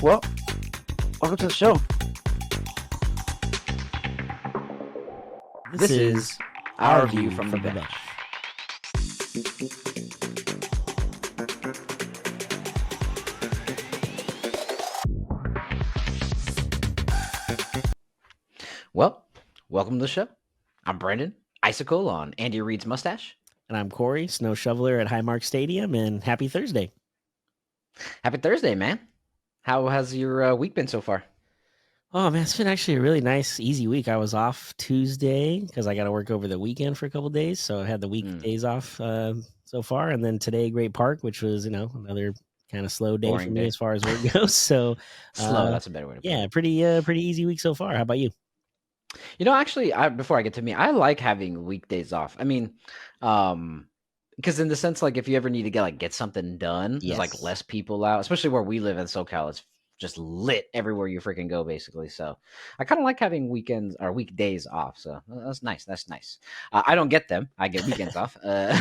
Well, welcome to the show. This is our view from the bench. Well, welcome to the show. I'm Brandon, Icicle on Andy Reid's mustache. And I'm Corey, snow shoveler at Highmark Stadium, and happy Thursday. Happy Thursday, man. How has your week been so far? Oh, man, it's been actually a really nice, easy week. I was off Tuesday because I got to work over the weekend for a couple of days. So I had the weekdays off so far. And then today, Great Park, which was, another kind of slow day Boring for me day. as far as work goes. So Slow, that's a better way to put it. Yeah, pretty easy week so far. How about you? Actually, before I get to me, I like having weekdays off. I mean, because in the sense, like, if you ever need to get something done, there's like Yes. less people out, especially where we live in SoCal. It's just lit everywhere you freaking go, basically. So I kind of like having weekends or weekdays off. So that's nice. That's nice. I don't get them. I get weekends off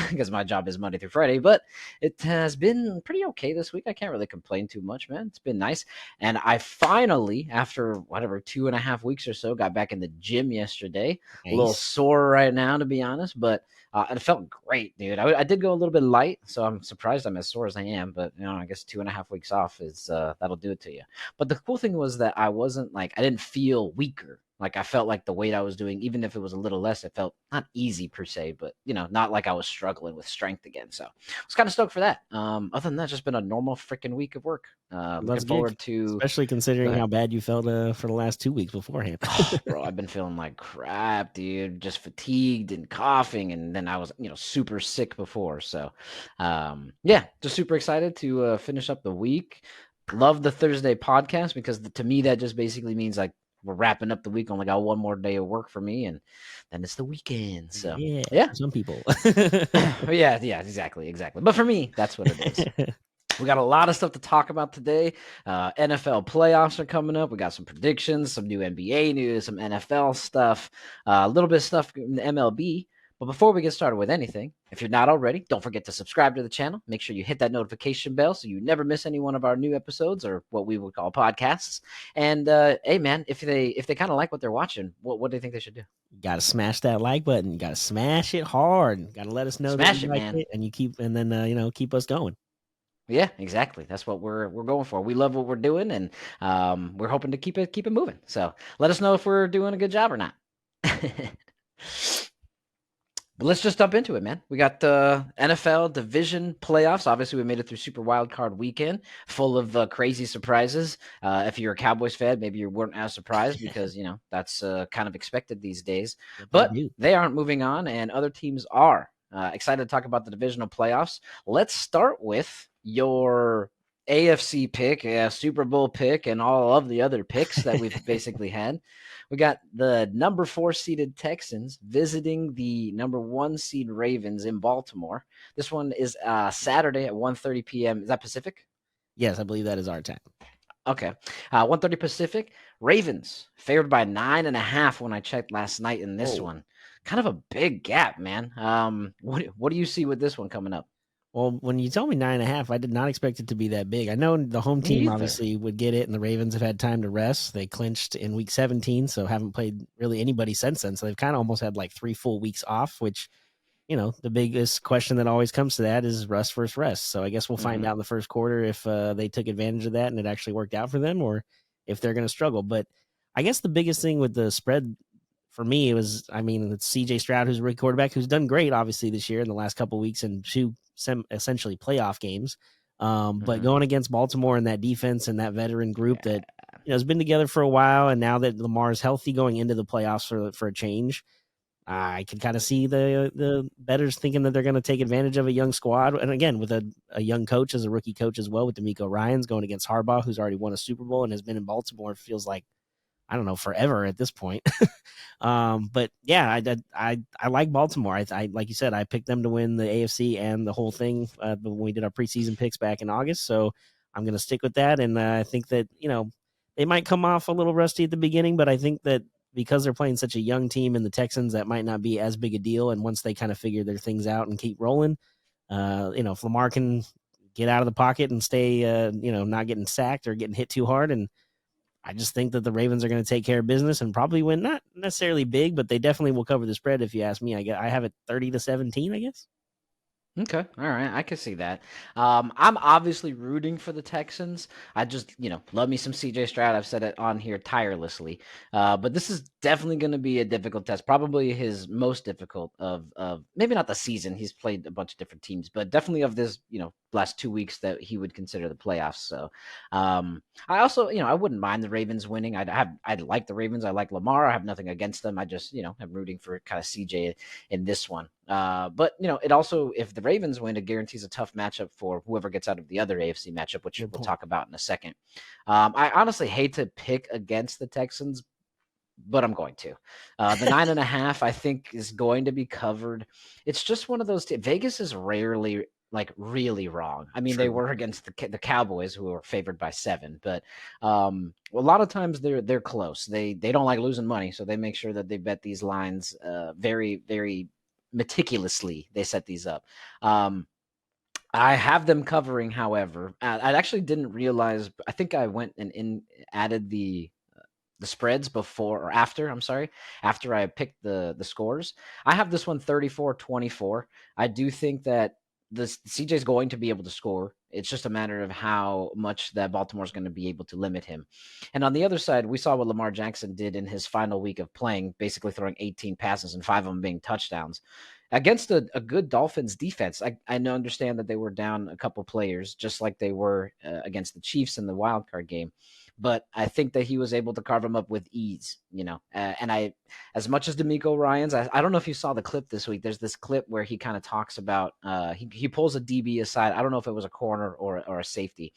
because my job is Monday through Friday. But it has been pretty okay this week. I can't really complain too much, man. It's been nice. And I finally, after 2.5 weeks or so, got back in the gym yesterday. Nice. A little sore right now, to be honest, but it felt great, dude. I did go a little bit light, so I'm surprised I'm as sore as I am. But I guess 2.5 weeks off is that'll do it to you. But the cool thing was that I wasn't I didn't feel weaker. Like, I felt like the weight I was doing, even if it was a little less, it felt not easy per se, but not like I was struggling with strength again. So I was kind of stoked for that. Other than that, just been a normal freaking week of work. Looking forward to, especially considering how bad you felt for the last 2 weeks beforehand. Bro, I've been feeling like crap, dude. Just fatigued and coughing, and then I was, super sick before. So, yeah, just super excited to finish up the week. Love the Thursday podcast because to me that just basically means like we're wrapping up the week. Only got one more day of work for me, and then it's the weekend. So yeah. Some people. yeah, exactly. But for me, that's what it is. We got a lot of stuff to talk about today. NFL playoffs are coming up. We got some predictions, some new NBA news, some NFL stuff, a little bit of stuff in the MLB. But before we get started with anything, if you're not already, don't forget to subscribe to the channel. Make sure you hit that notification bell so you never miss any one of our new episodes, or what we would call podcasts. And hey, man, if they kind of like what they're watching, what do you think they should do? You gotta smash that like button. You gotta smash it hard. You gotta let us know Smash that you it, like man. it, and then keep us going. Yeah, exactly. That's what we're going for. We love what we're doing, and we're hoping to keep it moving. So let us know if we're doing a good job or not. But let's just jump into it, man. We got the NFL division playoffs. Obviously, we made it through Super Wild Card Weekend, full of crazy surprises. If you're a Cowboys fan, maybe you weren't as surprised because that's kind of expected these days. But they aren't moving on, and other teams are. Excited to talk about the divisional playoffs. Let's start with your AFC pick, Super Bowl pick, and all of the other picks that we've basically had. We got the number 4 seeded Texans visiting the number 1 seed Ravens in Baltimore. This one is Saturday at 1:30 p.m. Is that Pacific? Yes, I believe that is our time. Okay. 1:30 Pacific. Ravens favored by 9.5 when I checked last night in this one. Kind of a big gap, man. What do you see with this one coming up? Well, when you tell me 9.5, I did not expect it to be that big. I know the home team obviously would get it, and the Ravens have had time to rest. They clinched in week 17, so haven't played really anybody since then. So they've kind of almost had like 3 full weeks off, which, the biggest question that always comes to that is rest versus rest. So I guess we'll find out in the first quarter if they took advantage of that and it actually worked out for them, or if they're going to struggle. But I guess the biggest thing with the spread for me, it's CJ Stroud, who's a rookie quarterback, who's done great, obviously, this year in the last couple of weeks and 2 essentially playoff games. But going against Baltimore and that defense and that veteran group that has been together for a while, and now that Lamar's healthy going into the playoffs for a change, I can kind of see the bettors thinking that they're going to take advantage of a young squad. And again, with a young coach as a rookie coach as well, with DeMeco Ryans going against Harbaugh, who's already won a Super Bowl and has been in Baltimore, feels like, I don't know, forever at this point. But yeah, I like Baltimore. I like you said, I picked them to win the AFC and the whole thing when we did our preseason picks back in August. So I'm going to stick with that. And I think that, they might come off a little rusty at the beginning, but I think that because they're playing such a young team in the Texans, that might not be as big a deal. And once they kind of figure their things out and keep rolling, if Lamar can get out of the pocket and stay, not getting sacked or getting hit too hard. And I just think that the Ravens are going to take care of business and probably win. Not necessarily big, but they definitely will cover the spread. If you ask me, I have it 30-17, I guess. Okay. All right. I can see that. I'm obviously rooting for the Texans. I just, love me some CJ Stroud. I've said it on here tirelessly. But this is definitely going to be a difficult test. Probably his most difficult of maybe not the season. He's played a bunch of different teams, but definitely of this, last 2 weeks that he would consider the playoffs. So, I also, I wouldn't mind the Ravens winning. I'd like the Ravens. I like Lamar. I have nothing against them. I just, I'm rooting for kind of CJ in this one. But it also, if the Ravens win, it guarantees a tough matchup for whoever gets out of the other AFC matchup, which we'll talk about in a second. I honestly hate to pick against the Texans, but I'm going to. The 9.5, I think, is going to be covered. It's just one of those. Vegas is rarely really wrong. I mean, they were against the Cowboys, who were favored by 7, but a lot of times they're close. They don't like losing money, so they make sure that they bet these lines very, very meticulously. They set these up. I have them covering, however. I actually didn't realize. I think I went and added the spreads before or after. I'm sorry, after I picked the scores. I have this one 34-24. I do think that CJ is going to be able to score. It's just a matter of how much that Baltimore is going to be able to limit him. And on the other side, we saw what Lamar Jackson did in his final week of playing, basically throwing 18 passes and 5 of them being touchdowns against a good Dolphins defense. I understand that they were down a couple players, just like they were against the Chiefs in the wild card game. But I think that he was able to carve them up with ease, and as much as DeMeco Ryans, I don't know if you saw the clip this week. There's this clip where he kind of talks about, he pulls a DB aside. I don't know if it was a corner or a safety,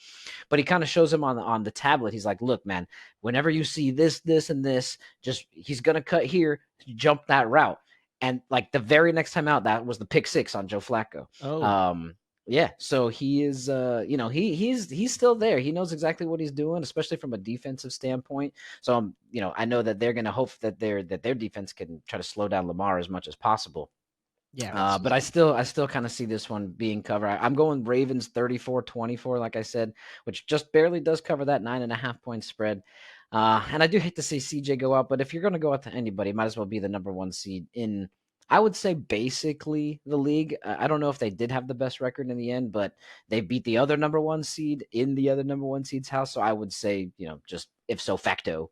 but he kind of shows him on the tablet. He's like, look, man, whenever you see this, and this, just, he's going to cut here, jump that route. And like the very next time out, that was the pick 6 on Joe Flacco. Oh. Yeah, so he is, he's still there. He knows exactly what he's doing, especially from a defensive standpoint. So, I know that they're going to hope that their defense can try to slow down Lamar as much as possible. Yeah, but I still kind of see this one being covered. I'm going Ravens 34-24, like I said, which just barely does cover that 9.5 point spread. And I do hate to see CJ go out, but if you're going to go out to anybody, it might as well be the number 1 seed in, I would say, basically the league. I don't know if they did have the best record in the end, but they beat the other number 1 seed in the other number 1 seed's house. So I would say, just if so facto,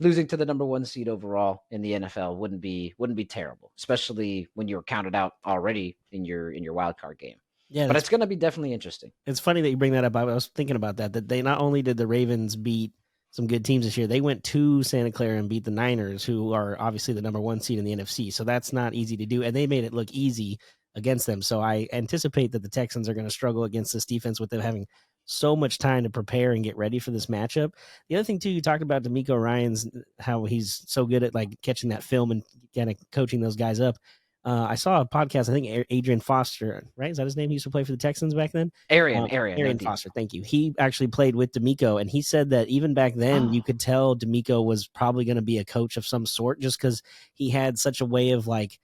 losing to the number 1 seed overall in the NFL wouldn't be terrible, especially when you were counted out already in your wild card game. Yeah, but it's going to be definitely interesting. It's funny that you bring that up. I was thinking about that they not only did the Ravens beat some good teams this year, they went to Santa Clara and beat the Niners, who are obviously the number 1 seed in the NFC. So that's not easy to do, and they made it look easy against them. So I anticipate that the Texans are going to struggle against this defense with them having so much time to prepare and get ready for this matchup. The other thing too, you talked about DeMeco Ryans, how he's so good at like catching that film and kind of coaching those guys up. I saw a podcast. I think Adrian Foster, right? Is that his name? He used to play for the Texans back then. Arian Foster. Thank you. He actually played with DeMeco, and he said that even back then, you could tell DeMeco was probably going to be a coach of some sort, just because he had such a way of like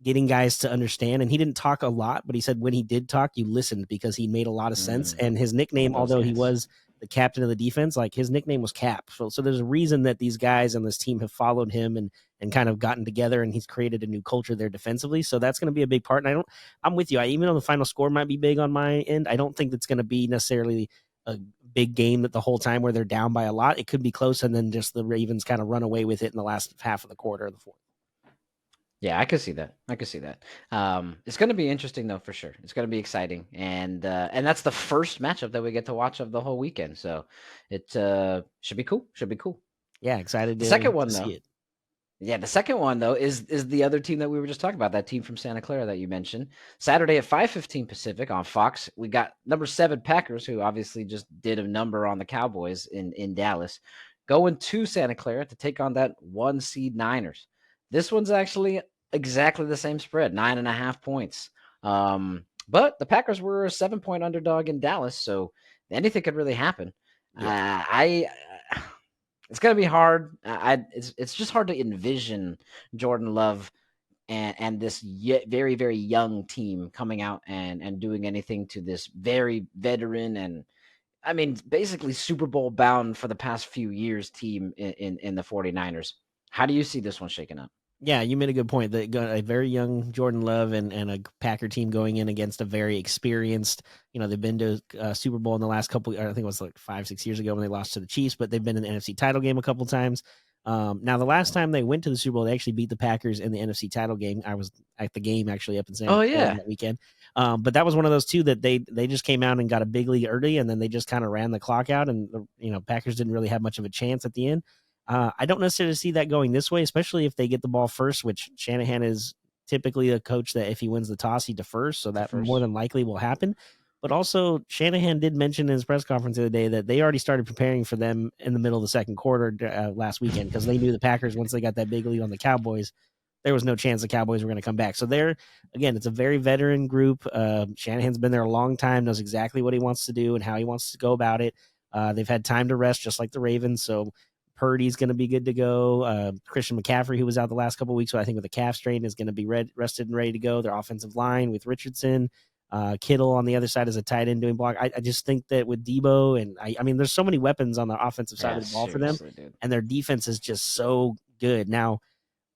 getting guys to understand. And he didn't talk a lot, but he said when he did talk, you listened because he made a lot of sense. And his nickname, although he was the captain of the defense, like his nickname was Cap. So there's a reason that these guys on this team have followed him and kind of gotten together, and he's created a new culture there defensively. So that's going to be a big part. And I'm with you. Even though the final score might be big on my end, I don't think that's going to be necessarily a big game that the whole time where they're down by a lot. It could be close, and then just the Ravens kind of run away with it in the last half of the quarter or the fourth. Yeah, I could see that. It's going to be interesting, though, for sure. It's going to be exciting, and that's the first matchup that we get to watch of the whole weekend. So it should be cool. Yeah, excited. The second one, though. Yeah, the second one, though, is the other team that we were just talking about, that team from Santa Clara that you mentioned. Saturday at 5:15 Pacific on Fox, we got number 7 Packers, who obviously just did a number on the Cowboys in Dallas, going to Santa Clara to take on that 1 seed Niners. This one's actually exactly the same spread, 9.5 points. But the Packers were a 7-point underdog in Dallas, so anything could really happen. Yeah. It's going to be hard. It's just hard to envision Jordan Love and this very very young team coming out and doing anything to this very veteran and I mean basically Super Bowl bound for the past few years team in the 49ers. How do you see this one shaking up? Yeah, you made a good point. That got a very young Jordan Love and a Packer team going in against a very experienced. They've been to Super Bowl in the last couple. I think it was like 5-6 years ago when they lost to the Chiefs, but they've been in the NFC title game a couple times. Now, the last time they went to the Super Bowl, they actually beat the Packers in the NFC title game. I was at the game actually up in San Oh Antonio yeah, that weekend. But that was one of those two that they just came out and got a big lead early, and then they just kind of ran the clock out, and Packers didn't really have much of a chance at the end. I don't necessarily see that going this way, especially if they get the ball first, which Shanahan is typically a coach that if he wins the toss, he defers. So that more than likely will happen. But also, Shanahan did mention in his press conference the other day that they already started preparing for them in the middle of the second quarter last weekend because they knew the Packers, once they got that big lead on the Cowboys, there was no chance the Cowboys were going to come back. So again, it's a very veteran group. Shanahan's been there a long time, knows exactly what he wants to do and how he wants to go about it. They've had time to rest, just like the Ravens. So Purdy's going to be good to go. Christian McCaffrey, who was out the last couple of weeks, but I think with a calf strain, is going to be rested and ready to go. Their offensive line with Richardson, Kittle on the other side as a tight end doing block. I just think that with Debo and I mean, there's so many weapons on the offensive side of the ball for them, dude. and their defense is just so good. Now,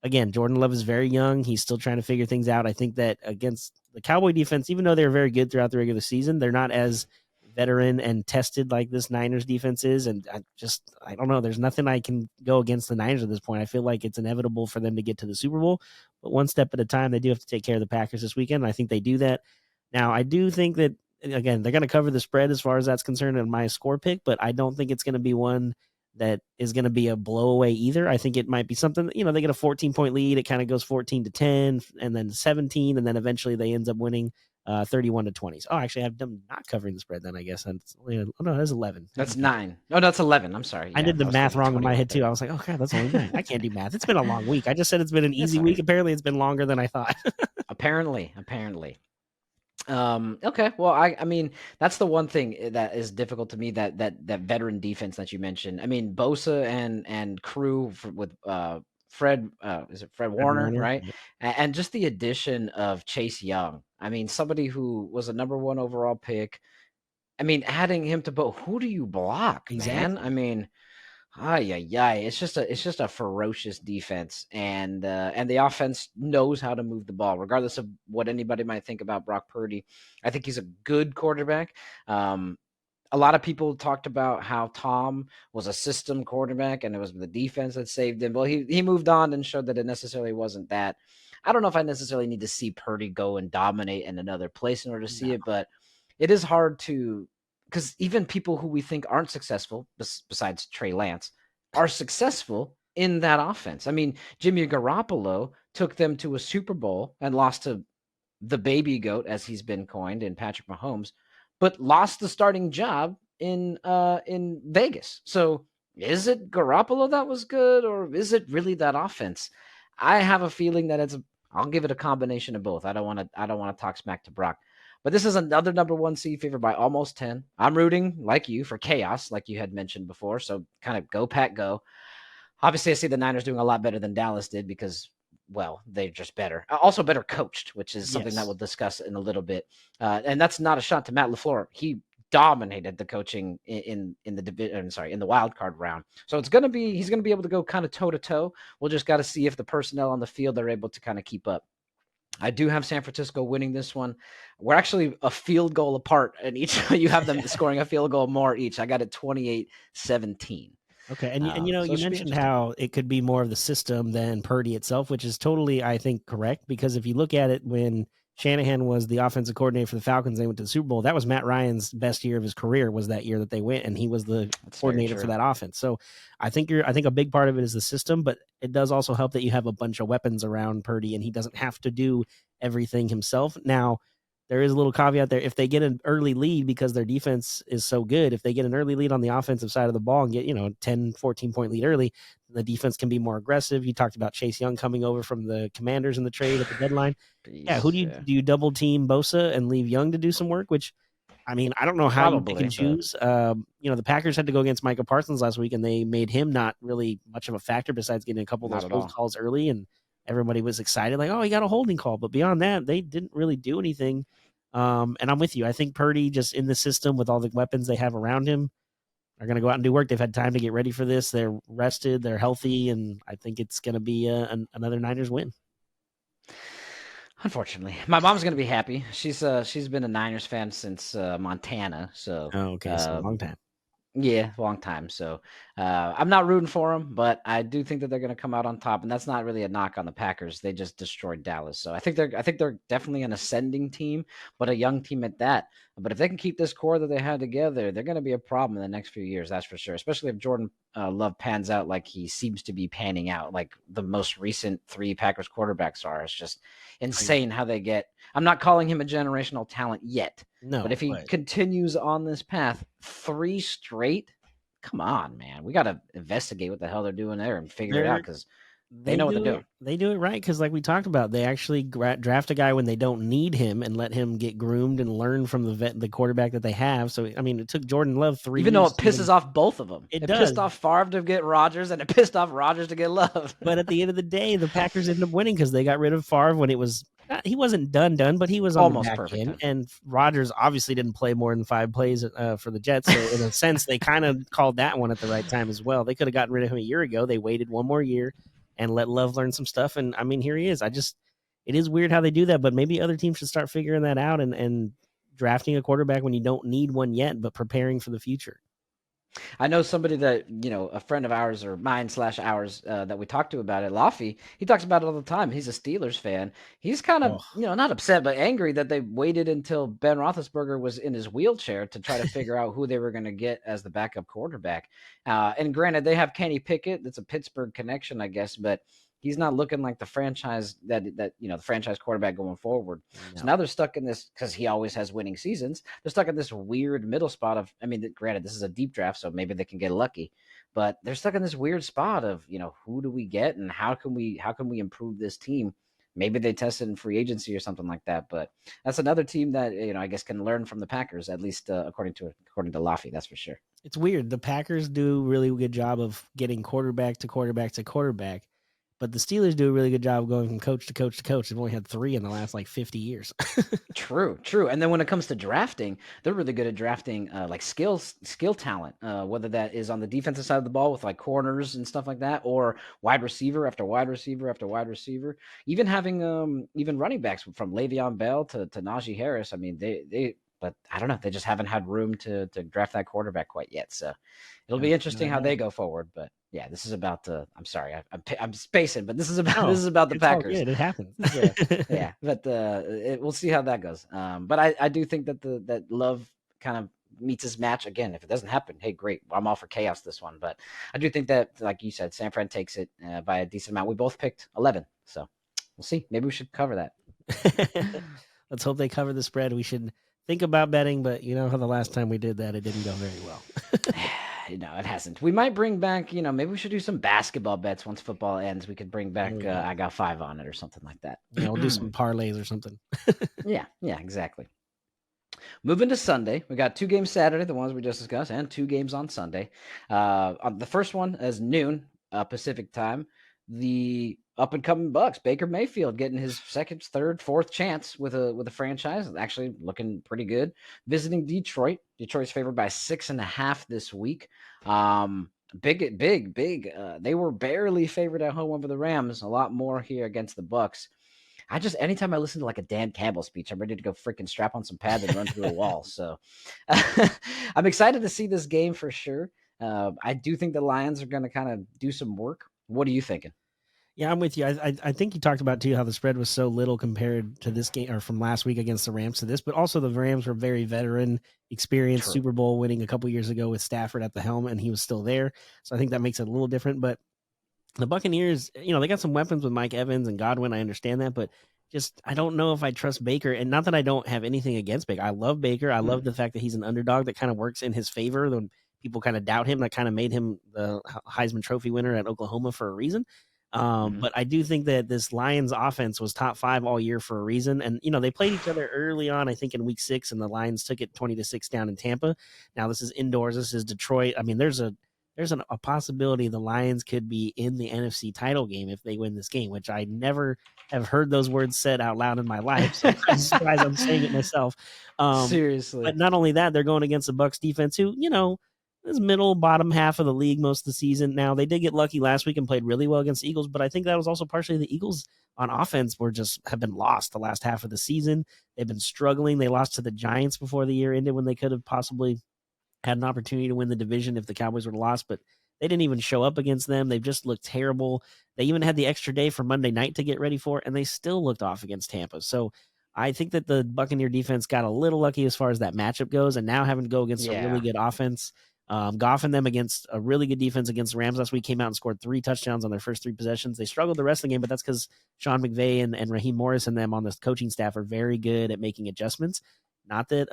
again, Jordan Love is very young. He's still trying to figure things out. I think that against the Cowboy defense, even though they're very good throughout the regular season, they're not as veteran and tested like this Niners defense is. And I don't know. There's nothing I can go against the Niners at this point. I feel like it's inevitable for them to get to the Super Bowl, but one step at a time. They do have to take care of the Packers this weekend. And I think they do that. Now, I do think that, again, they're going to cover the spread as far as that's concerned in my score pick, but I don't think it's going to be one that is going to be a blowaway either. I think it might be something, they get a 14-point lead. It kind of goes 14-10 and then 17, and then eventually they ends up winning 31-20. Oh, actually, I have them not covering the spread then, I guess. Oh, no, that's 11. That's 9. Oh, that's 11. I'm sorry. I did the math wrong in my head, too. I was like, okay, that's only 9. I can't do math. It's been a long week. I just said it's been an easy week. Apparently, it's been longer than I thought. Apparently. Okay. Well, I mean, that's the one thing that is difficult to me, that veteran defense that you mentioned. I mean, Bosa and crew with Fred, is it Fred Warner, right? Yeah. And just the addition of Chase Young. I mean, somebody who was a number 1 overall pick. I mean, adding him to both, who do you block, man? I mean, it's just a ferocious defense, and the offense knows how to move the ball, regardless of what anybody might think about Brock Purdy. I think he's a good quarterback. A lot of people talked about how Tom was a system quarterback, and it was the defense that saved him. Well, he moved on and showed that it necessarily wasn't that. I don't know if I necessarily need to see Purdy go and dominate in another place in order to see it, but it is hard to, because even people who we think aren't successful, besides Trey Lance, are successful in that offense. I mean, Jimmy Garoppolo took them to a Super Bowl and lost to the baby goat, as he's been coined, in Patrick Mahomes, but lost the starting job in Vegas. So is it Garoppolo that was good, or is it really that offense? I have a feeling that I'll give it a combination of both. I don't want to talk smack to Brock. But this is another number 1 seed favored by almost 10. I'm rooting, like you, for chaos, like you had mentioned before. So kind of go, Pack, go. Obviously, I see the Niners doing a lot better than Dallas did because, well, they're just better. Also better coached, which is something that we'll discuss in a little bit. And that's not a shot to Matt LaFleur. He dominated the coaching in the division. In the wild card round. So he's going to be able to go kind of toe to toe. We'll just got to see if the personnel on the field are able to kind of keep up. I do have San Francisco winning this one. We're actually a field goal apart, and each you have them scoring a field goal more each. I got it 28-17. Okay, and you mentioned how it could be more of the system than Purdy itself, which is totally, I think, correct, because if you look at it, when Shanahan was the offensive coordinator for the Falcons, they went to the Super Bowl. That was Matt Ryan's best year of his career, was that year that they went, and he was the coordinator for that offense. So I think a big part of it is the system, but it does also help that you have a bunch of weapons around Purdy, and he doesn't have to do everything himself. Now, there is a little caveat there. If they get an early lead because their defense is so good, if they get an early lead on the offensive side of the ball and get, 10, 14-point lead early, the defense can be more aggressive. You talked about Chase Young coming over from the Commanders in the trade at the deadline. Who do you double team Bosa and leave Young to do some work? Which, I mean, I don't know how you pick and choose. The Packers had to go against Micah Parsons last week, and they made him not really much of a factor besides getting a couple of those close calls early. And everybody was excited, like, oh, he got a holding call. But beyond that, they didn't really do anything. And I'm with you. I think Purdy, just in the system with all the weapons they have around him, are going to go out and do work. They've had time to get ready for this. They're rested. They're healthy. And I think it's going to be another Niners win. Unfortunately, my mom's gonna be happy. She's been a Niners fan since Montana, so Okay, so a long time. yeah, long time. So I'm not rooting for them, but I do think that they're going to come out on top, and that's not really a knock on the Packers. They just destroyed Dallas, so I think they're definitely an ascending team, but a young team at that. But if they can keep this core that they had together, they're going to be a problem in the next few years. That's for sure. Especially if Jordan Love pans out like he seems to be panning out, like the most recent 3 Packers quarterbacks are. It's just insane how they get. I'm not calling him a generational talent yet. No, but if he continues on this path 3 straight, come on, man. We got to investigate what the hell they're doing there and figure it out, because they know what they're doing. They do it right because, like we talked about, they actually draft a guy when they don't need him and let him get groomed and learn from the quarterback that they have. So, I mean, it took Jordan Love 3 Even years. Though it pisses off both of them. It pissed off Favre to get Rodgers, and it pissed off Rodgers to get Love. But at the end of the day, the Packers ended up winning because they got rid of Favre when it was he wasn't done, but he was almost on the back perfect end. And Rodgers obviously didn't play more than 5 plays for the Jets. So in a sense, they kind of called that one at the right time as well. They could have gotten rid of him a year ago. They waited 1 more year and let Love learn some stuff. And I mean, here he is. It is weird how they do that, but maybe other teams should start figuring that out and drafting a quarterback when you don't need one yet, but preparing for the future. I know somebody that, a friend of ours, or mine/ours, that we talked to about it, Laffy. He talks about it all the time. He's a Steelers fan. He's kind of, not upset, but angry that they waited until Ben Roethlisberger was in his wheelchair to try to figure out who they were going to get as the backup quarterback. And granted, they have Kenny Pickett. That's a Pittsburgh connection, I guess, but he's not looking like the franchise the franchise quarterback going forward. No. So now they're stuck in this, because he always has winning seasons. They're stuck in this weird middle spot of, granted, this is a deep draft, so maybe they can get lucky, but they're stuck in this weird spot of, who do we get and how can we improve this team? Maybe they test it in free agency or something like that, but that's another team that, I guess can learn from the Packers, at least according to Laffy, that's for sure. It's weird. The Packers do a really good job of getting quarterback to quarterback to quarterback. But the Steelers do a really good job of going from coach to coach to coach. They've only had 3 in the last 50 years. True. And then when it comes to drafting, they're really good at drafting like skill talent, whether that is on the defensive side of the ball with like corners and stuff like that, or wide receiver after wide receiver after wide receiver. Even having even running backs from Le'Veon Bell to Najee Harris. I mean, but I don't know. They just haven't had room to draft that quarterback quite yet. So it'll be interesting how they go forward. But yeah, this is about the. I'm sorry, I'm spacing, but this is about the Packers. It happens. Yeah. But we'll see how that goes. But I do think that Love kind of meets his match again. If it doesn't happen, hey, great. I'm all for chaos this one. But I do think that, like you said, San Fran takes it by a decent amount. We both picked 11, so we'll see. Maybe we should cover that. Let's hope they cover the spread. We should think about betting, but you know how the last time we did that, it didn't go very well. No, it hasn't. We might bring back, maybe we should do some basketball bets once football ends. We could bring back I got 5 on it or something like that. We'll do some parlays or something. Yeah, exactly. Moving to Sunday, we got 2 games Saturday, the ones we just discussed, and 2 games on Sunday. On the first one is noon Pacific time. The up and coming Bucks, Baker Mayfield, getting his 2nd, 3rd, 4th chance with a franchise, actually looking pretty good. Visiting Detroit. Detroit's favored by 6.5 this week. Big. They were barely favored at home over the Rams. A lot more here against the Bucks. Anytime I listen to like a Dan Campbell speech, I'm ready to go freaking strap on some pads and run through a wall. So I'm excited to see this game for sure. I do think the Lions are going to kind of do some work. What are you thinking? Yeah, I'm with you. I think you talked about too how the spread was so little compared to this game, or from last week against the Rams to this, but also the Rams were very veteran, experienced, True. Super Bowl winning a couple years ago with Stafford at the helm, and he was still there. So I think that makes it a little different. But the Buccaneers, they got some weapons with Mike Evans and Godwin. I understand that, but just I don't know if I trust Baker. And not that I don't have anything against Baker. I love Baker. I love the fact that he's an underdog that kind of works in his favor. When people kind of doubt him, that kind of made him the Heisman Trophy winner at Oklahoma for a reason. But I do think that this Lions offense was top 5 all year for a reason. And, they played each other early on, I think in week 6, and the Lions took it 20-6 down in Tampa. Now this is indoors. This is Detroit. I mean, there's a there's a possibility the Lions could be in the NFC title game if they win this game, which I never have heard those words said out loud in my life. So I'm surprised I'm saying it myself. Seriously. But not only that, they're going against the Bucs defense, who, is middle bottom half of the league most of the season. Now they did get lucky last week and played really well against the Eagles, but I think that was also partially the Eagles on offense have been lost the last half of the season. They've been struggling. They lost to the Giants before the year ended when they could have possibly had an opportunity to win the division if the Cowboys would have lost, but they didn't even show up against them. They've just looked terrible. They even had the extra day for Monday night to get ready for, and they still looked off against Tampa. So I think that the Buccaneer defense got a little lucky as far as that matchup goes, and now having to go against a really good offense. Goff and them against a really good defense against the Rams last week came out and scored 3 touchdowns on their first 3 possessions. They struggled the rest of the game, but that's because Sean McVay and Raheem Morris and them on the coaching staff are very good at making adjustments. Not that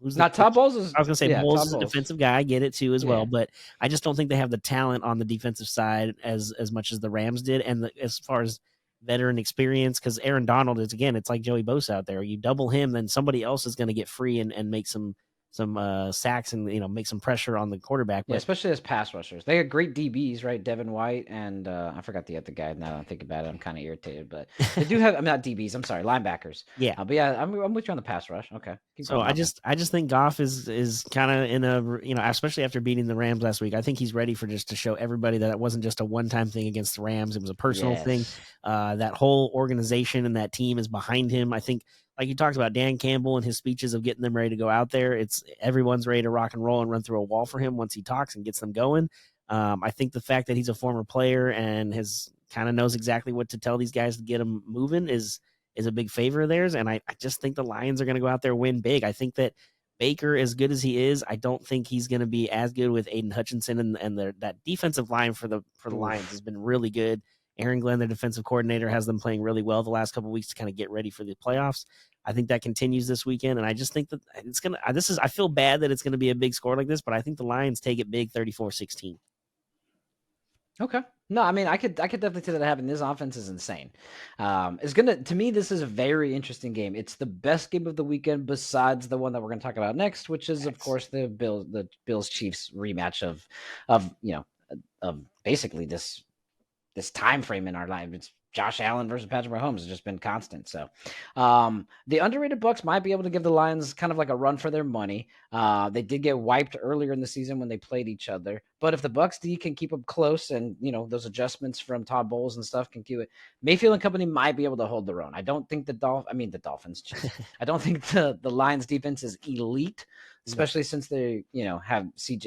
who's not Todd Bowles is. I was gonna say Bowles is a defensive guy. I get it too as well, but I just don't think they have the talent on the defensive side as much as the Rams did, and as far as veteran experience, because Aaron Donald is, again, it's like Joey Bosa out there. You double him, then somebody else is going to get free and make some sacks and make some pressure on the quarterback. Yeah, especially as pass rushers. They got great DBs, right? Devin White and I forgot the other guy. Now that I'm thinking about it, I'm kind of irritated. But they do have, I'm not DBs. I'm sorry, linebackers. Yeah, but yeah, I'm with you on the pass rush. Okay. So I just think Goff is kind of in a especially after beating the Rams last week. I think he's ready for just to show everybody that it wasn't just a one-time thing against the Rams. It was a personal thing. That whole organization and that team is behind him. I think, like you talked about, Dan Campbell and his speeches of getting them ready to go out there. It's everyone's ready to rock and roll and run through a wall for him once he talks and gets them going. I think the fact that he's a former player and has kind of knows exactly what to tell these guys to get them moving is a big favor of theirs. And I just think the Lions are going to go out there and win big. I think that Baker, as good as he is, I don't think he's going to be as good with Aiden Hutchinson, and that defensive line for the Lions has been really good. Aaron Glenn, their defensive coordinator, has them playing really well the last couple of weeks to kind of get ready for the playoffs. I think that continues this weekend, and I just think that it's going to – I feel bad that it's going to be a big score like this, but I think the Lions take it big, 34-16. Okay. No, I mean, I could definitely see that happen. This offense is insane. To me, this is a very interesting game. It's the best game of the weekend besides the one that we're going to talk about next, which is, of course, the Bills Chiefs rematch of basically this time frame in our life. It's Josh Allen versus Patrick Mahomes has just been constant. So the underrated Bucs might be able to give the Lions kind of like a run for their money. They did get wiped earlier in the season when they played each other. But if the Bucs D can keep them close and, those adjustments from Todd Bowles and stuff can keep it, Mayfield and company might be able to hold their own. I don't think the Dolphins. I don't think the Lions defense is elite, especially since they, have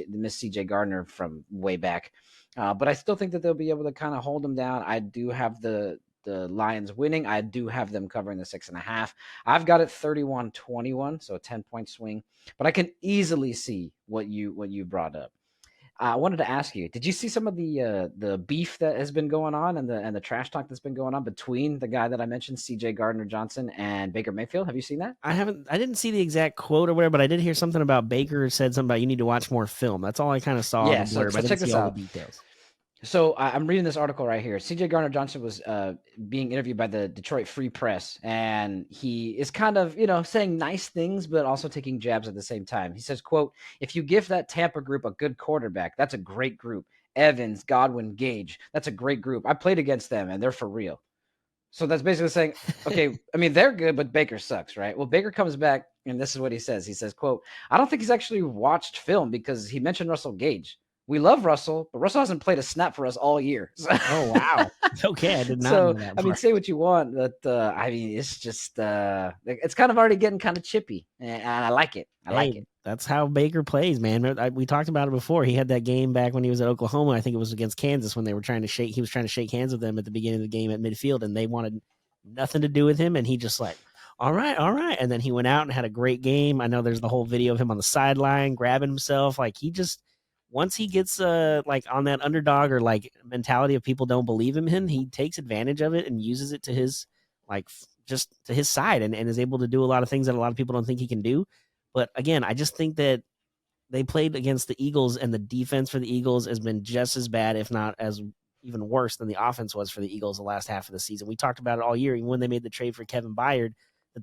Miss CJ Gardner from way back. But I still think that they'll be able to kind of hold them down. I do have the Lions winning. I do have them covering the 6.5. I've got it 31-21, so a 10-point swing. But I can easily see what you brought up. I wanted to ask you: did you see some of the beef that has been going on and the trash talk that's been going on between the guy that I mentioned, C.J. Gardner-Johnson, and Baker Mayfield? Have you seen that? I didn't see the exact quote or whatever, but I did hear something about Baker said something about you need to watch more film. That's all I kind of saw. Yeah, so check this out. Details. So I'm reading this article right here. C.J. Gardner-Johnson was being interviewed by the Detroit Free Press, and he is kind of, saying nice things, but also taking jabs at the same time. He says, quote, "If you give that Tampa group a good quarterback, that's a great group. Evans, Godwin, Gage, that's a great group. I played against them, and they're for real." So that's basically saying, okay, I mean, they're good, but Baker sucks, right? Well, Baker comes back, and this is what he says. He says, quote, "I don't think he's actually watched film because he mentioned Russell Gage. We love Russell, but Russell hasn't played a snap for us all year." Oh, wow. Okay, I did not know that. I mean, say what you want, but it's just it's kind of already getting kind of chippy, and I like it. I like it. That's how Baker plays, man. We talked about it before. He had that game back when he was at Oklahoma. I think it was against Kansas when they were trying to shake. He was trying to shake hands with them at the beginning of the game at midfield, and they wanted nothing to do with him, and he just like, all right. And then he went out and had a great game. I know there's the whole video of him on the sideline grabbing himself. Like, he just, once he gets like on that underdog or like mentality of people don't believe him in, he takes advantage of it and uses it to his just to his side and is able to do a lot of things that a lot of people don't think he can do. But again, I just think that they played against the Eagles and the defense for the Eagles has been just as bad, if not as even worse than the offense was for the Eagles the last half of the season. We talked about it all year. Even when they made the trade for Kevin Byard,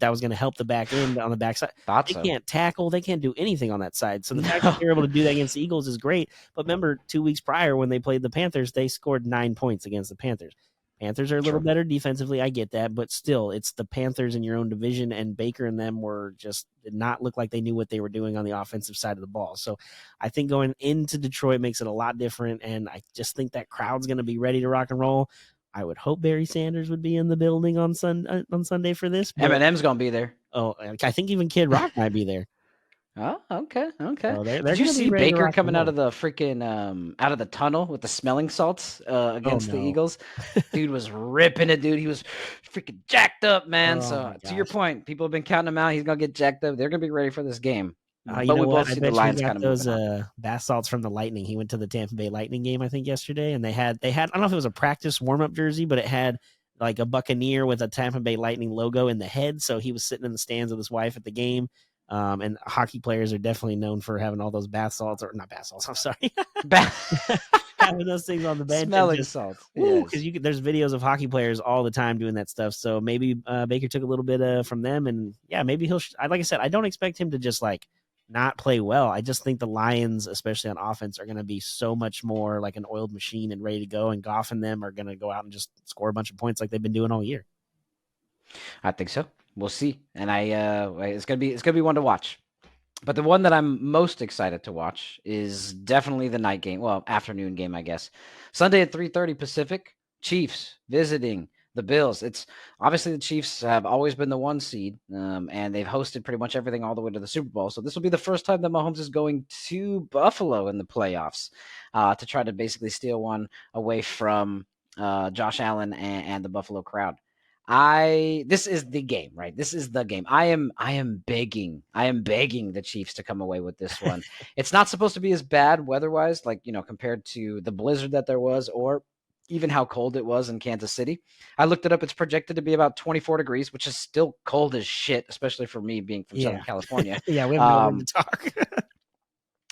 that was going to help the back end on the backside. Thought They so. can't tackle. They can't do anything on that side. So the fact No. that they're able to do that against the Eagles is great. But remember, 2 weeks prior when they played the Panthers, they scored 9 points against the Panthers. Panthers are a little True. better defensively. I get that, but still, it's the Panthers in your own division, and Baker and them did not look like they knew what they were doing on the offensive side of the ball. So I think going into Detroit makes it a lot different, and I just think that crowd's going to be ready to rock and roll. I would hope Barry Sanders would be in the building on Sunday for this. But, Eminem's gonna be there. Oh, I think even Kid Rock might be there. Oh, okay. So they're Did you gonna be see ready to Baker rock and coming out roll. of the freaking out of the tunnel with the smelling salts against the no. Eagles? Dude was ripping it, dude. He was freaking jacked up, man. Oh, So my to your gosh. point, people have been counting him out. He's gonna get jacked up. They're gonna be ready for this game. You But know we what? both I see the bet Lions you kind got of those moving on. bath salts from the Lightning. He went to the Tampa Bay Lightning game, I think, yesterday, and they had I don't know if it was a practice warm-up jersey, but it had like a Buccaneer with a Tampa Bay Lightning logo in the head. So he was sitting in the stands with his wife at the game. And hockey players are definitely known for having all those bath salts, or not bath salts. I'm sorry, having those things on the bench. Smelling salts. Because there's videos of hockey players all the time doing that stuff. So maybe Baker took a little bit from them, and yeah, maybe he'll. Like I said, I don't expect him to just like not play well. I just think the Lions, especially on offense, are going to be so much more like an oiled machine and ready to go. And Goff and them are going to go out and just score a bunch of points like they've been doing all year. I think so. We'll see. And it's gonna be one to watch. But the one that I'm most excited to watch is definitely the night game. Well, afternoon game, I guess. Sunday at 3:30 Pacific. Chiefs visiting the Bills. It's obviously the Chiefs have always been the 1 seed, and they've hosted pretty much everything all the way to the Super Bowl. So this will be the first time that Mahomes is going to Buffalo in the playoffs to try to basically steal one away from Josh Allen and the Buffalo crowd. This is the game, right? This is the game. I am begging the Chiefs to come away with this one. It's not supposed to be as bad weather-wise, like, compared to the blizzard that there was, or even how cold it was in Kansas City. I looked it up. It's projected to be about 24 degrees, which is still cold as shit, especially for me being from Southern California. Yeah, we have no room to talk.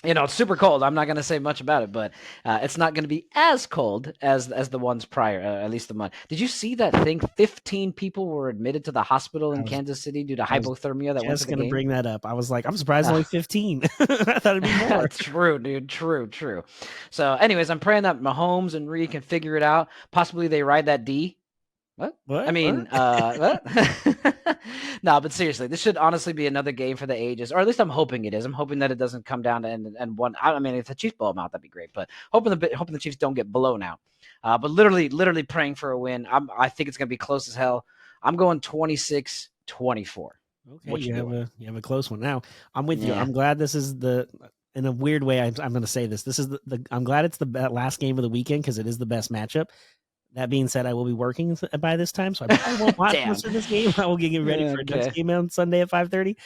It's super cold. I'm not going to say much about it, but it's not going to be as cold as the ones prior, at least the month. Did you see that thing? 15 people were admitted to the hospital in Kansas City due to hypothermia that went to the game. Just going to bring that up. I was like, I'm surprised only 15. I thought it'd be more. True, dude. True. So anyways, I'm praying that Mahomes and Reed can figure it out. Possibly they ride that D. What? I mean, what? No, but seriously, this should honestly be another game for the ages, or at least I'm hoping it is. I'm hoping that it doesn't come down to and one. I mean, if the Chiefs blow them out, that'd be great. But hoping the Chiefs don't get blown out. But literally praying for a win. I think it's gonna be close as hell. I'm going 26-24. Okay, you have a close one. Now I'm with you. I'm glad this is in a weird way. I'm going to say this. This is I'm glad it's the last game of the weekend because it is the best matchup. That being said, I will be working by this time, so I probably won't watch most of this game. I will get ready for the next game on Sunday at 5:30.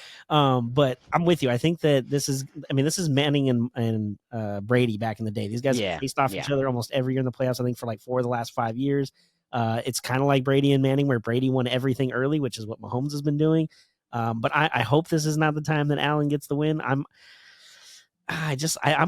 But I'm with you. I think that this is Manning and Brady back in the day. These guys faced off each other almost every year in the playoffs. I think for like 4 of the last 5 years. It's kind of like Brady and Manning, where Brady won everything early, which is what Mahomes has been doing. But I hope this is not the time that Allen gets the win. I'm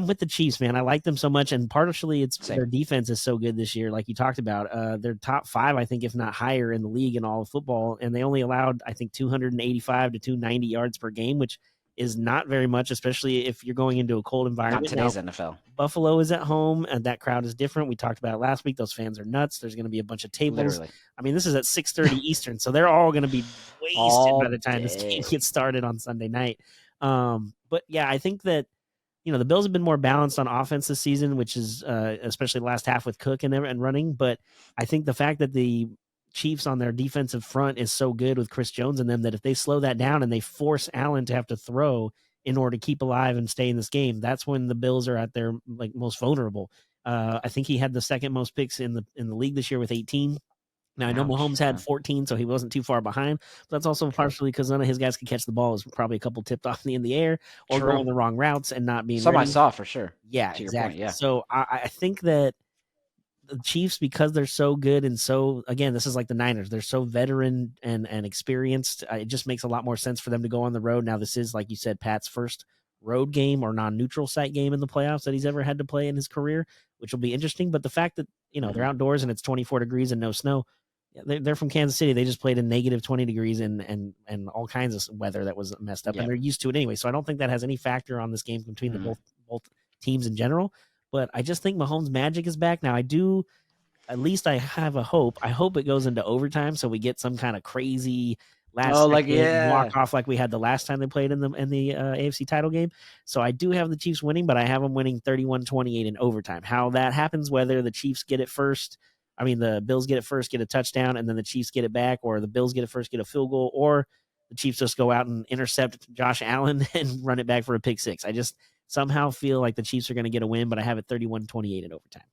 with the Chiefs, man. I like them so much, and partially it's their defense is so good this year, like you talked about. They're top 5, I think, if not higher in the league in all of football, and they only allowed, I think, 285 to 290 yards per game, which is not very much, especially if you're going into a cold environment. Not today's NFL. Buffalo is at home, and that crowd is different. We talked about it last week. Those fans are nuts. There's going to be a bunch of tables. Literally. I mean, this is at 6:30 Eastern, so they're all going to be wasted by the time this game gets started on Sunday night. But yeah, I think that the Bills have been more balanced on offense this season, which is especially the last half with Cook and running. But I think the fact that the Chiefs on their defensive front is so good with Chris Jones and them that if they slow that down and they force Allen to have to throw in order to keep alive and stay in this game, that's when the Bills are at their like most vulnerable. I think he had the second most picks in the league this year with 18. Now, I know Mahomes had 14, so he wasn't too far behind, but that's also partially because none of his guys could catch the ball. It was probably a couple tipped off in the air or going the wrong routes and not being Some ready. I saw for sure. Yeah, exactly. So I think that the Chiefs, because they're so good and so, again, this is like the Niners. They're so veteran and experienced. It just makes a lot more sense for them to go on the road. Now, this is, like you said, Pat's first road game or non-neutral site game in the playoffs that he's ever had to play in his career, which will be interesting. But the fact that, they're outdoors and it's 24 degrees and no snow, they're from Kansas City. They just played in negative 20 degrees and all kinds of weather that was messed up, and they're used to it anyway. So I don't think that has any factor on this game between the both teams in general. But I just think Mahomes' magic is back now. At least I have a hope. I hope it goes into overtime so we get some kind of crazy last second walk off like we had the last time they played in the AFC title game. So I do have the Chiefs winning, but I have them winning 31-28 in overtime. How that happens, whether the Chiefs get it first, the Bills get it first, get a touchdown, and then the Chiefs get it back, or the Bills get it first, get a field goal, or the Chiefs just go out and intercept Josh Allen and run it back for a pick six. I just somehow feel like the Chiefs are going to get a win, but I have it 31-28 in overtime.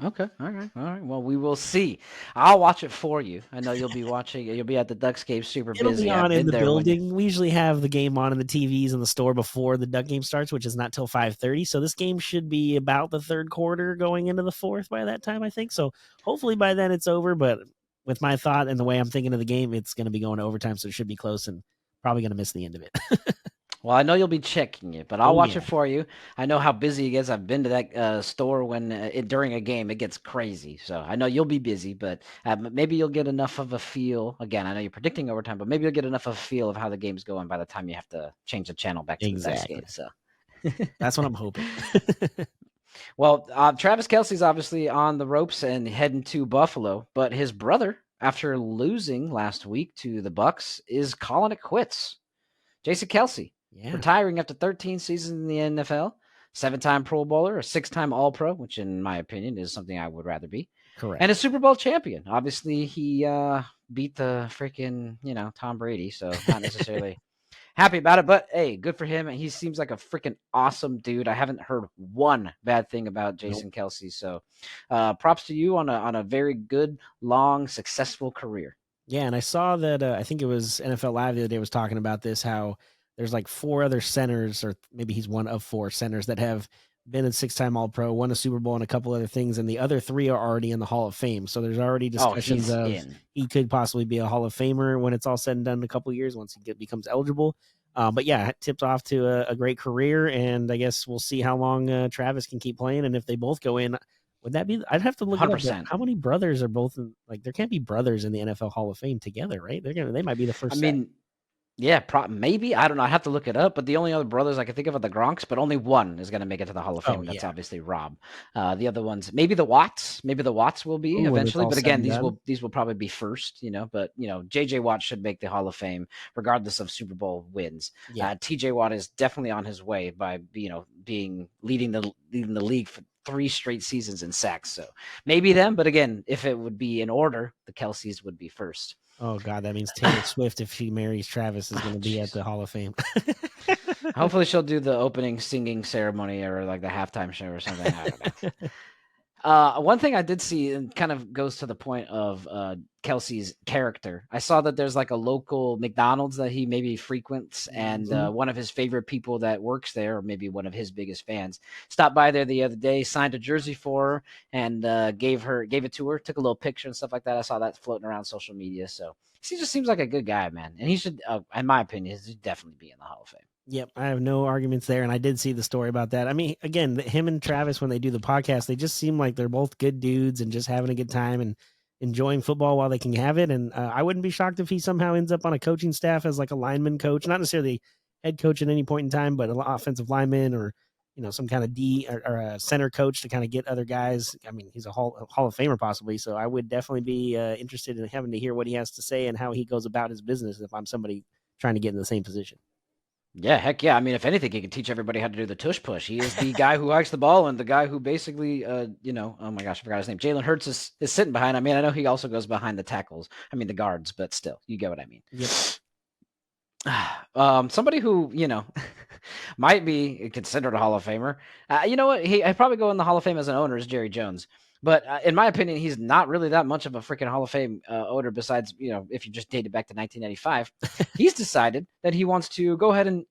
Okay. All right. Well, we will see. I'll watch it for you. I know you'll be watching. You'll be at the Ducks game super busy. It'll be on in the building. We usually have the game on in the TVs in the store before the Duck game starts, which is not till 5:30. So this game should be about the third quarter going into the fourth by that time, I think. So hopefully by then it's over. But with my thought and the way I'm thinking of the game, it's going to be going to overtime. So it should be close and probably going to miss the end of it. Well, I know you'll be checking it, but I'll watch it for you. I know how busy it gets. I've been to that store when during a game, it gets crazy. So I know you'll be busy, but maybe you'll get enough of a feel. Again, I know you're predicting overtime, but maybe you'll get enough of a feel of how the game's going by the time you have to change the channel back to the next game. So that's what I'm hoping. Well, Travis Kelce's obviously on the ropes and heading to Buffalo, but his brother, after losing last week to the Bucks, is calling it quits. Jason Kelce. Yeah. Retiring after 13 seasons in the NFL, 7-time Pro Bowler, a 6-time All-Pro, which in my opinion is something I would rather be. Correct. And a Super Bowl champion. Obviously, he beat the freaking, Tom Brady, so not necessarily happy about it, but hey, good for him. He seems like a freaking awesome dude. I haven't heard one bad thing about Jason Kelce, so props to you on a very good, long, successful career. Yeah, and I saw that I think it was NFL Live the other day was talking about this, how there's like 4 other centers, or maybe he's one of 4 centers that have been a 6-time All-Pro, won a Super Bowl, and a couple other things, and the other 3 are already in the Hall of Fame. So there's already discussions of he could possibly be a Hall of Famer when it's all said and done in a couple of years once he becomes eligible. But yeah, tipped off to a great career, and I guess we'll see how long Travis can keep playing, and if they both go in. Would that be? I'd have to look 100%. At how many brothers are both in, like, there can't be brothers in the NFL Hall of Fame together, right? They might be the first. Yeah, maybe. I don't know. I have to look it up. But the only other brothers I can think of are the Gronks, but only one is going to make it to the Hall of Fame. That's obviously Rob. The other ones, maybe the Watts. Maybe the Watts will be eventually. But again, these will probably be first. But JJ Watt should make the Hall of Fame regardless of Super Bowl wins. Yeah. TJ Watt is definitely on his way by leading the league for 3 straight seasons in sacks. So maybe them. But again, if it would be in order, the Kelces would be first. Oh, God, that means Taylor Swift, if she marries Travis, is going to be at the Hall of Fame. Hopefully she'll do the opening singing ceremony or like the halftime show or something. I don't know. One thing I did see, and kind of goes to the point of Kelce's character. I saw that there's like a local McDonald's that he maybe frequents, and one of his favorite people that works there, or maybe one of his biggest fans, stopped by there the other day, signed a jersey for her, and gave it to her, took a little picture and stuff like that. I saw that floating around social media. So he just seems like a good guy, man, and he should, in my opinion, he should definitely be in the Hall of Fame. Yep, I have no arguments there, and I did see the story about that. I mean, again, him and Travis, when they do the podcast, they just seem like they're both good dudes and just having a good time and enjoying football while they can have it. And I wouldn't be shocked if he somehow ends up on a coaching staff as like a lineman coach, not necessarily head coach at any point in time, but an offensive lineman or some kind of D or a center coach to kind of get other guys. I mean, he's a Hall of Famer possibly, so I would definitely be interested in having to hear what he has to say and how he goes about his business if I'm somebody trying to get in the same position. Yeah, heck yeah. I mean, if anything, he can teach everybody how to do the tush push. He is the guy who hikes the ball and the guy who basically, oh my gosh, I forgot his name. Jalen Hurts is sitting behind. I mean, I know he also goes behind the tackles. I mean, the guards, but still, you get what I mean. Yep. Somebody who, might be considered a Hall of Famer. You know what? I'd probably go in the Hall of Fame as an owner is Jerry Jones. But in my opinion, he's not really that much of a freaking Hall of Fame owner besides, if you just date it back to 1995. He's decided that he wants to go ahead and,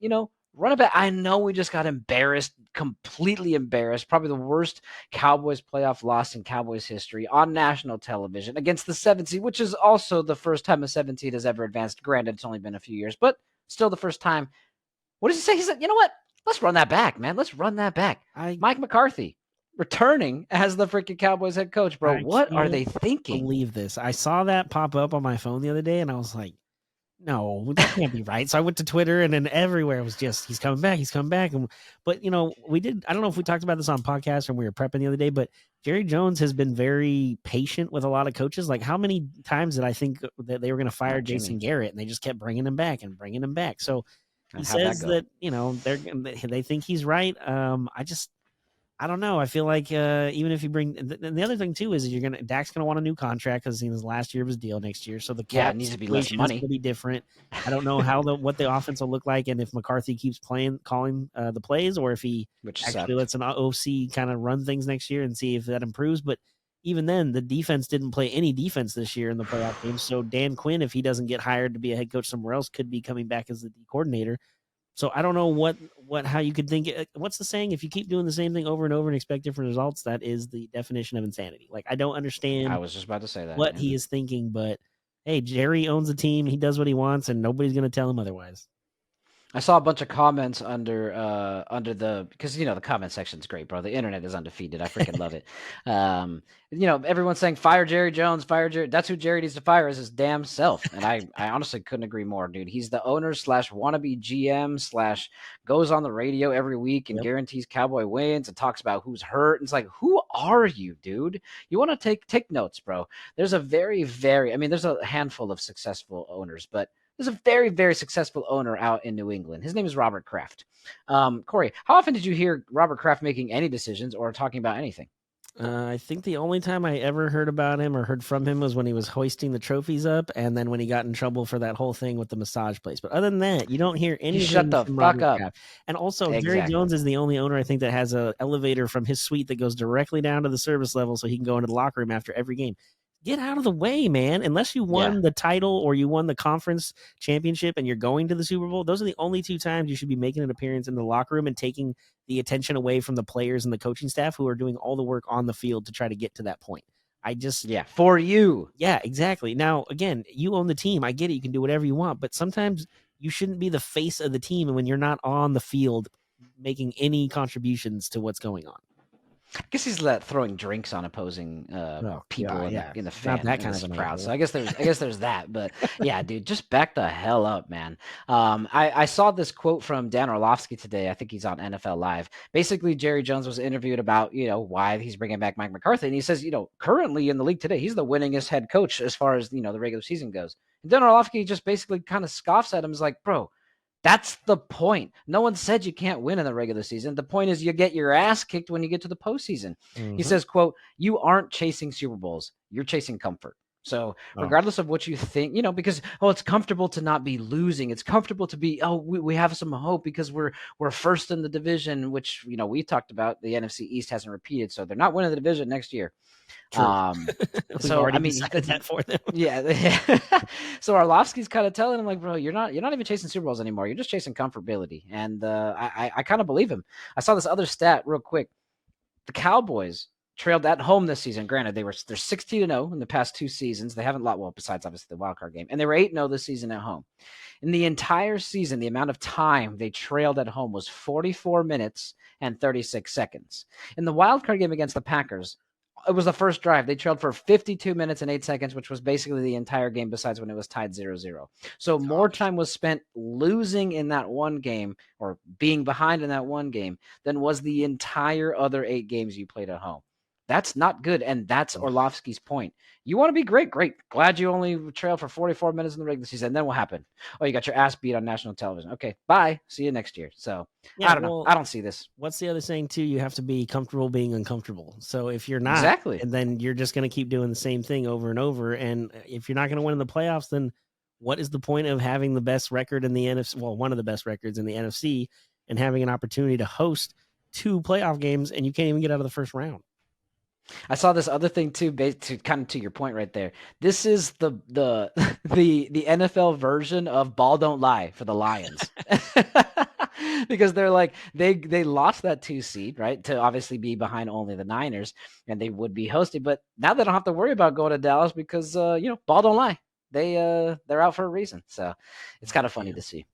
run it back. I know we just got embarrassed, completely embarrassed, probably the worst Cowboys playoff loss in Cowboys history on national television against the 7 seed, which is also the first time a 7 seed has ever advanced. Granted, it's only been a few years, but still the first time. What does he say? He said, you know what? Let's run that back, man. Let's run that back. Mike McCarthy. returning as the freaking Cowboys head coach, bro. I What are can't they thinking? believe this. I saw that pop up on my phone the other day, and I was like, no, that can't be right. So I went to Twitter, and then everywhere was just, he's coming back, he's coming back. But I don't know if we talked about this on podcast when we were prepping the other day, but Jerry Jones has been very patient with a lot of coaches. Like, how many times did I think that they were going to fire Jason Garrett, and they just kept bringing him back and bringing him back? So he says that they think he's right. I don't know. I feel like even if you bring the other thing too is Dak's gonna want a new contract because he's last year of his deal next year. So the cap needs to be less money. Is gonna be different. I don't know what the offense will look like, and if McCarthy keeps calling the plays, or if he lets an OC kind of run things next year and see if that improves. But even then, the defense didn't play any defense this year in the playoff game. So Dan Quinn, if he doesn't get hired to be a head coach somewhere else, could be coming back as the D coordinator. So I don't know how you could think. What's the saying? If you keep doing the same thing over and over and expect different results, that is the definition of insanity. Like, I don't understand. I was just about to say that what he is thinking, but hey, Jerry owns the team. He does what he wants, and nobody's going to tell him otherwise. I saw a bunch of comments under because the comment section's great, bro. The internet is undefeated. I freaking love it. Everyone's saying fire Jerry Jones, fire Jerry. That's who Jerry needs to fire, is his damn self. And I honestly couldn't agree more, dude. He's the owner / wannabe GM / goes on the radio every week and guarantees Cowboy wins and talks about who's hurt. And it's like, who are you, dude? You want to take notes, bro. There's a there's a handful of successful owners, but there's a very, very successful owner out in New England. His name is Robert Kraft. Corey, how often did you hear Robert Kraft making any decisions or talking about anything? I think the only time I ever heard about him or heard from him was when he was hoisting the trophies up, and then when he got in trouble for that whole thing with the massage place. But other than that, you don't hear anything. Shut the fuck up. Kraft. And also, Jerry Jones is the only owner, I think, that has an elevator from his suite that goes directly down to the service level so he can go into the locker room after every game. Get out of the way, man. Unless you won the title or you won the conference championship and you're going to the Super Bowl, those are the only two times you should be making an appearance in the locker room and taking the attention away from the players and the coaching staff who are doing all the work on the field to try to get to that point. For you. Yeah, exactly. Now, again, you own the team. I get it. You can do whatever you want, but sometimes you shouldn't be the face of the team when you're not on the field making any contributions to what's going on. I guess he's throwing drinks on opposing people in the fan. Not that kind of a crowd. So I guess there's that. But yeah, dude, just back the hell up, man. I saw this quote from Dan Orlovsky today. I think he's on NFL Live. Basically, Jerry Jones was interviewed about why he's bringing back Mike McCarthy, and he says currently in the league today, he's the winningest head coach as far as the regular season goes. And Dan Orlovsky just basically kind of scoffs at him. He's like, bro, that's the point. No one said you can't win in the regular season. The point is you get your ass kicked when you get to the postseason. Mm-hmm. He says, quote, "You aren't chasing Super Bowls. You're chasing comfort." So regardless of what you think, because, it's comfortable to not be losing. It's comfortable to be, we have some hope because we're first in the division, which, we talked about. The NFC East hasn't repeated. So they're not winning the division next year. So I mean, that for them. Yeah. So Orlovsky's kind of telling him, like, bro, you're not even chasing Super Bowls anymore. You're just chasing comfortability. And I kind of believe him. I saw this other stat real quick. The Cowboys trailed at home this season. Granted, they're 16-0 in the past two seasons. They haven't lost, besides obviously the wild card game, and they were 8-0 this season at home. In the entire season, the amount of time they trailed at home was 44 minutes and 36 seconds. In the wild card game against the Packers, it was the first drive. They trailed for 52 minutes and 8 seconds, which was basically the entire game besides when it was tied 0-0. So more time was spent losing in that one game or being behind in that one game than was the entire other 8 games you played at home. That's not good, and that's Orlovsky's point. You want to be great? Great. Glad you only trailed for 44 minutes in the regular season. And then what happened? Oh, you got your ass beat on national television. Okay, bye. See you next year. So, I don't know. I don't see this. What's the other saying, too? You have to be comfortable being uncomfortable. So if you're not, then you're just going to keep doing the same thing over and over. And if you're not going to win in the playoffs, then what is the point of having the best record in the NFC? Well, one of the best records in the NFC and having an opportunity to host 2 playoff games and you can't even get out of the first round. I saw this other thing too, to your point right there. This is the NFL version of Ball Don't Lie for the Lions. Because they're like they lost that 2 seed, right, to obviously be behind only the Niners, and they would be hosted. But now they don't have to worry about going to Dallas because Ball Don't Lie. They're out for a reason. So it's kind of funny to see.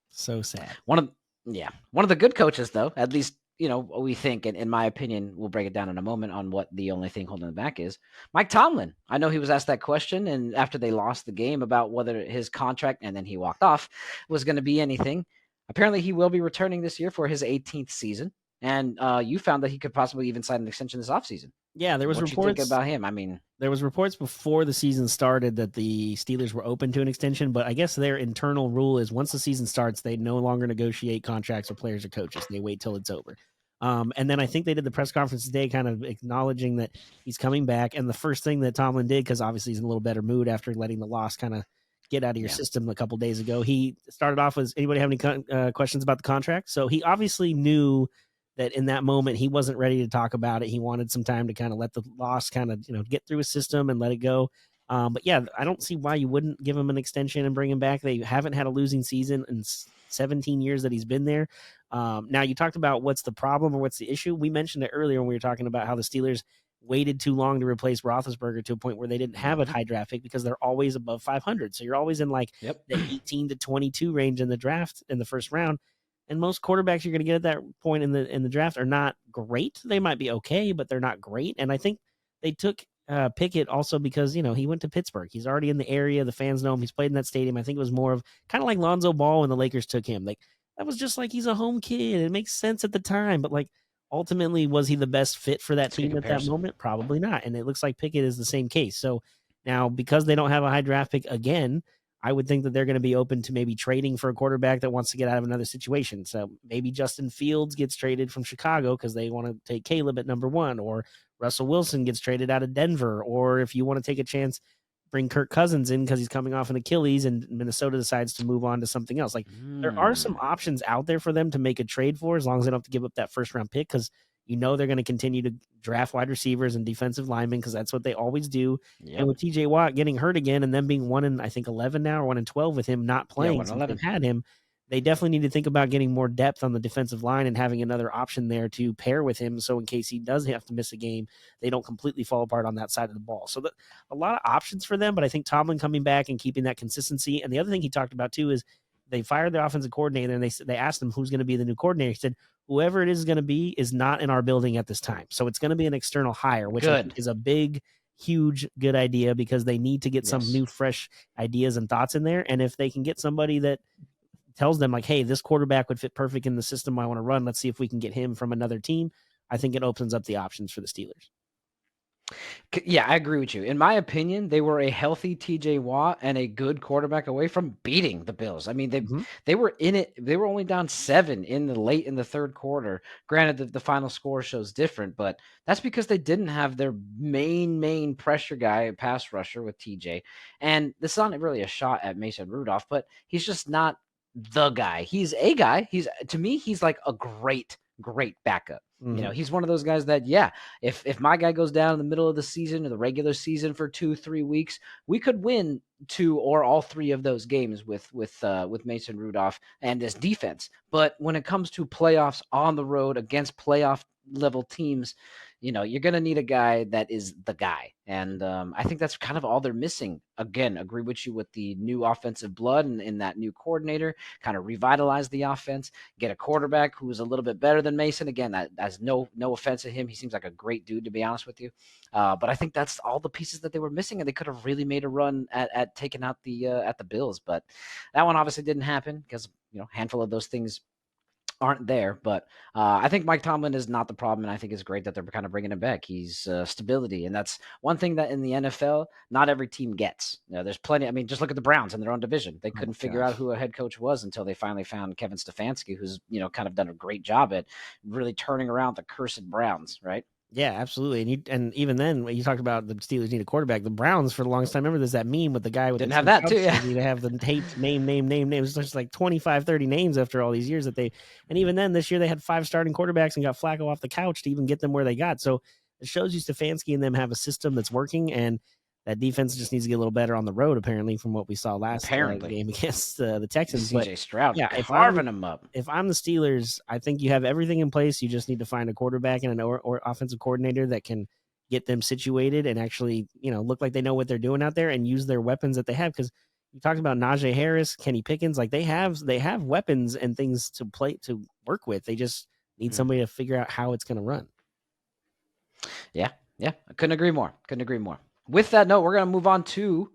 So sad. One of the good coaches, though, at least we think, and in my opinion, we'll break it down in a moment on what the only thing holding them back is. Mike Tomlin. I know he was asked that question, and after they lost the game about whether his contract, and then he walked off, was going to be anything. Apparently, he will be returning this year for his 18th season, and you found that he could possibly even sign an extension this offseason. Yeah, there was What reports you think about him. I mean, there was reports before the season started that the Steelers were open to an extension, but I guess their internal rule is once the season starts, they no longer negotiate contracts with players or coaches. They wait till it's over. And then I think they did the press conference today kind of acknowledging that he's coming back. And the first thing that Tomlin did, because obviously he's in a little better mood after letting the loss kind of get out of your system a couple days ago, he started off with, anybody have any questions about the contract? So he obviously knew that in that moment he wasn't ready to talk about it. He wanted some time to kind of let the loss kind of, get through his system and let it go. But yeah, I don't see why you wouldn't give him an extension and bring him back. They haven't had a losing season in 17 years that he's been there. Now you talked about what's the problem or what's the issue. We mentioned it earlier when we were talking about how the Steelers waited too long to replace Roethlisberger to a point where they didn't have a high draft pick because they're always above 500. So you're always in like the 18 to 22 range in the draft in the first round. And most quarterbacks you're going to get at that point in the draft are not great. They might be okay, but they're not great. And I think they took Pickett also because, he went to Pittsburgh. He's already in the area. The fans know him. He's played in that stadium. I think it was more of kind of like Lonzo Ball when the Lakers took him. Like, that was just like he's a home kid. It makes sense at the time. But, like, ultimately, was he the best fit for that team at that moment? Probably not. And it looks like Pickett is the same case. So now, because they don't have a high draft pick again, I would think that they're going to be open to maybe trading for a quarterback that wants to get out of another situation. So maybe Justin Fields gets traded from Chicago because they want to take Caleb at number 1, or Russell Wilson gets traded out of Denver. Or if you want to take a chance, bring Kirk Cousins in because he's coming off an Achilles and Minnesota decides to move on to something else. Like there are some options out there for them to make a trade for, as long as they don't have to give up that first round pick, because they're going to continue to draft wide receivers and defensive linemen because that's what they always do. Yep. And with TJ Watt getting hurt again and them being 1-11 now, or 1-12 with him not playing since they've had him, they definitely need to think about getting more depth on the defensive line and having another option there to pair with him. So in case he does have to miss a game, they don't completely fall apart on that side of the ball. So a lot of options for them, but I think Tomlin coming back and keeping that consistency. And the other thing he talked about too is they fired the offensive coordinator and they asked him who's going to be the new coordinator. He said, whoever it is going to be is not in our building at this time. So it's going to be an external hire, which I think is a big, huge, good idea because they need to get some new, fresh ideas and thoughts in there. And if they can get somebody that tells them like, hey, this quarterback would fit perfect in the system I want to run, let's see if we can get him from another team, I think it opens up the options for the Steelers. Yeah, I agree with you. In my opinion, they were a healthy TJ Watt and a good quarterback away from beating the Bills. I mean, they were in it. They were only down 7 late in the third quarter. Granted, the final score shows different, but that's because they didn't have their main pressure guy, pass rusher with TJ. And this is not really a shot at Mason Rudolph, but he's just not the guy. He's a guy. To me, he's like a great backup. He's one of those guys that, if my guy goes down in the middle of the season or the regular season for 2-3 weeks, we could win 2 or all 3 of those games with Mason Rudolph and this defense. But when it comes to playoffs on the road against playoff level teams, you're going to need a guy that is the guy. And I think that's kind of all they're missing. Again, agree with you with the new offensive blood and in that new coordinator, kind of revitalize the offense, get a quarterback who's a little bit better than Mason. Again, that's no offense to him. He seems like a great dude, to be honest with you. But I think that's all the pieces that they were missing, and they could have really made a run at taking out at the Bills. But that one obviously didn't happen because, a handful of those things aren't there. But I think Mike Tomlin is not the problem, and I think it's great that they're kind of bringing him back. He's stability, and that's one thing that in the NFL, not every team gets. There's plenty. I mean, just look at the Browns in their own division. They couldn't figure out who a head coach was until they finally found Kevin Stefanski, who's kind of done a great job at really turning around the cursed Browns, right? Yeah, absolutely. And even then, when you talked about the Steelers need a quarterback, the Browns for the longest time, remember there's that meme with the guy with didn't have that too. Yeah, they have the hate name. It's just like 25, 30 names after all these years and even then this year they had 5 starting quarterbacks and got Flacco off the couch to even get them where they got. So it shows you Stefanski and them have a system that's working, and that defense just needs to get a little better on the road, apparently, from what we saw last game against the Texans. CJ Stroud, carving them up. If I'm the Steelers, I think you have everything in place. You just need to find a quarterback and an or offensive coordinator that can get them situated and actually, look like they know what they're doing out there and use their weapons that they have. Because you talked about Najee Harris, Kenny Pickens, like they have weapons and things to work with. They just Need somebody to figure out how it's going to run. Yeah, I couldn't agree more. With that note, we're gonna move on to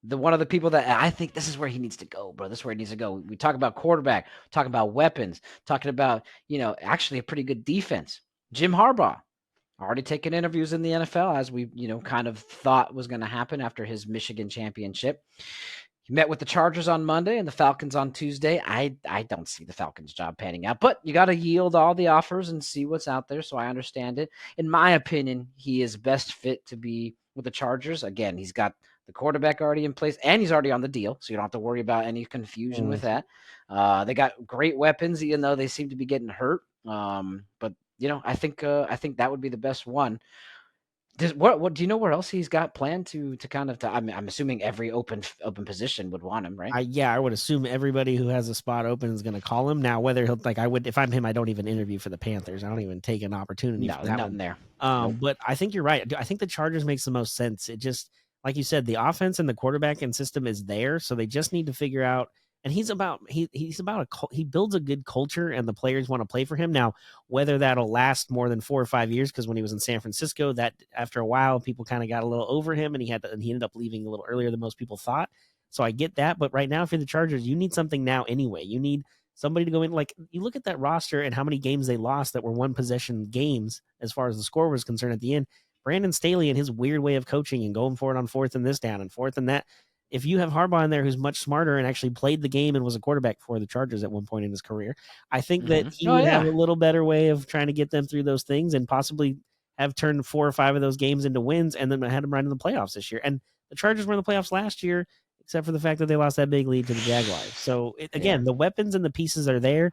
one of the people that I think this is where he needs to go, bro. This is where he needs to go. We talk about quarterback, talking about weapons, talking about actually a pretty good defense. Jim Harbaugh already taken interviews in the NFL, as we kind of thought was going to happen after his Michigan championship. He met with the Chargers on Monday and the Falcons on Tuesday. I don't see the Falcons job panning out, but you got to yield all the offers and see what's out there. So I understand it. In my opinion, he is best fit to be with the Chargers. Again, he's got the quarterback already in place and he's already on the deal. So you don't have to worry about any confusion with that. They got great weapons, even though they seem to be getting hurt. But I think that would be the best one. What do you know where else he's got planned to kind of? I'm assuming every open position would want him, right? I would assume everybody who has a spot open is going to call him. Now, whether he'll I would, if I'm him, I don't even interview for the Panthers. I don't even take an opportunity. No, for that nothing one. there. But I think you're right. I think the Chargers makes the most sense. It just, like you said, the offense and the quarterback and system is there, so they just need to figure out. And he builds a good culture, and the players want to play for him. Now, whether that'll last more than 4 or 5 years, because when he was in San Francisco, that after a while, people kind of got a little over him, and he ended up leaving a little earlier than most people thought. So I get that, but right now, if you're the Chargers, you need something now anyway. You need somebody to go in. Like, you look at that roster and how many games they lost that were one possession games as far as the score was concerned at the end. Brandon Staley and his weird way of coaching and going for it on 4th and this down and 4th and that. If you have Harbaugh in there who's much smarter and actually played the game and was a quarterback for the Chargers at one point in his career, I think that he would have a little better way of trying to get them through those things and possibly have turned 4 or 5 of those games into wins and then had them right in the playoffs this year. And the Chargers were in the playoffs last year, except for the fact that they lost that big lead to the Jaguars. So, the weapons and the pieces are there.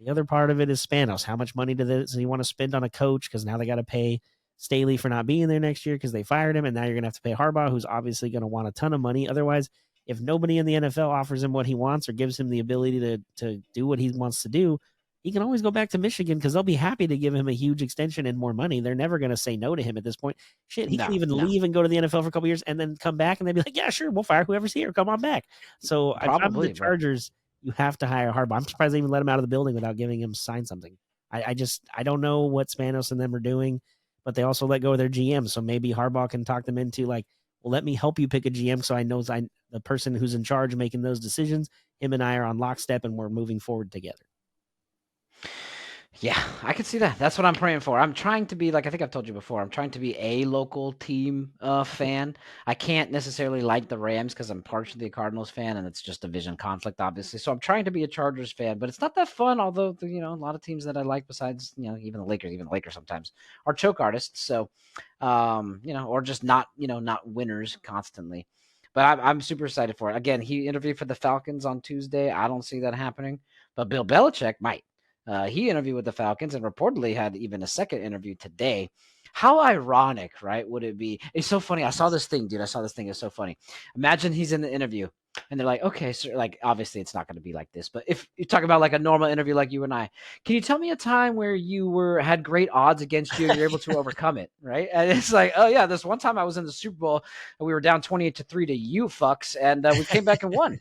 The other part of it is Spanos. How much money does he want to spend on a coach? Because now they got to pay Staley for not being there next year because they fired him, and now you're going to have to pay Harbaugh, who's obviously going to want a ton of money. Otherwise, if nobody in the NFL offers him what he wants or gives him the ability to do what he wants to do, he can always go back to Michigan because they'll be happy to give him a huge extension and more money. They're never going to say no to him at this point. Shit, he can even leave and go to the NFL for a couple years and then come back and they'd be like, yeah, sure, we'll fire whoever's here. Come on back. So if I'm the Chargers, you have to hire Harbaugh. I'm surprised they even let him out of the building without giving him sign something. I don't know what Spanos and them are doing, but they also let go of their GM. So maybe Harbaugh can talk them into well, let me help you pick a GM so I know the person who's in charge of making those decisions, him and I are on lockstep and we're moving forward together. Yeah, I can see that. That's what I'm praying for. I'm trying to be, like I think I've told you before, I'm trying to be a local team fan. I can't necessarily like the Rams because I'm partially a Cardinals fan, and it's just a vision conflict, obviously. So I'm trying to be a Chargers fan, but it's not that fun, although, a lot of teams that I like besides, even the Lakers sometimes are choke artists. So, or just not winners constantly. But I'm super excited for it. Again, he interviewed for the Falcons on Tuesday. I don't see that happening, but Bill Belichick might. He interviewed with the Falcons and reportedly had even a second interview today. How ironic, right, would it be? It's so funny. I saw this thing, dude. It's so funny. Imagine he's in the interview and they're like, okay, sir, like, obviously it's not going to be like this, but if you talk about like a normal interview like you and I, can you tell me a time where you had great odds against you and you're able to overcome it, right? And it's like, oh yeah, this one time I was in the Super Bowl and we were down 28-3 to you fucks, and we came back and won.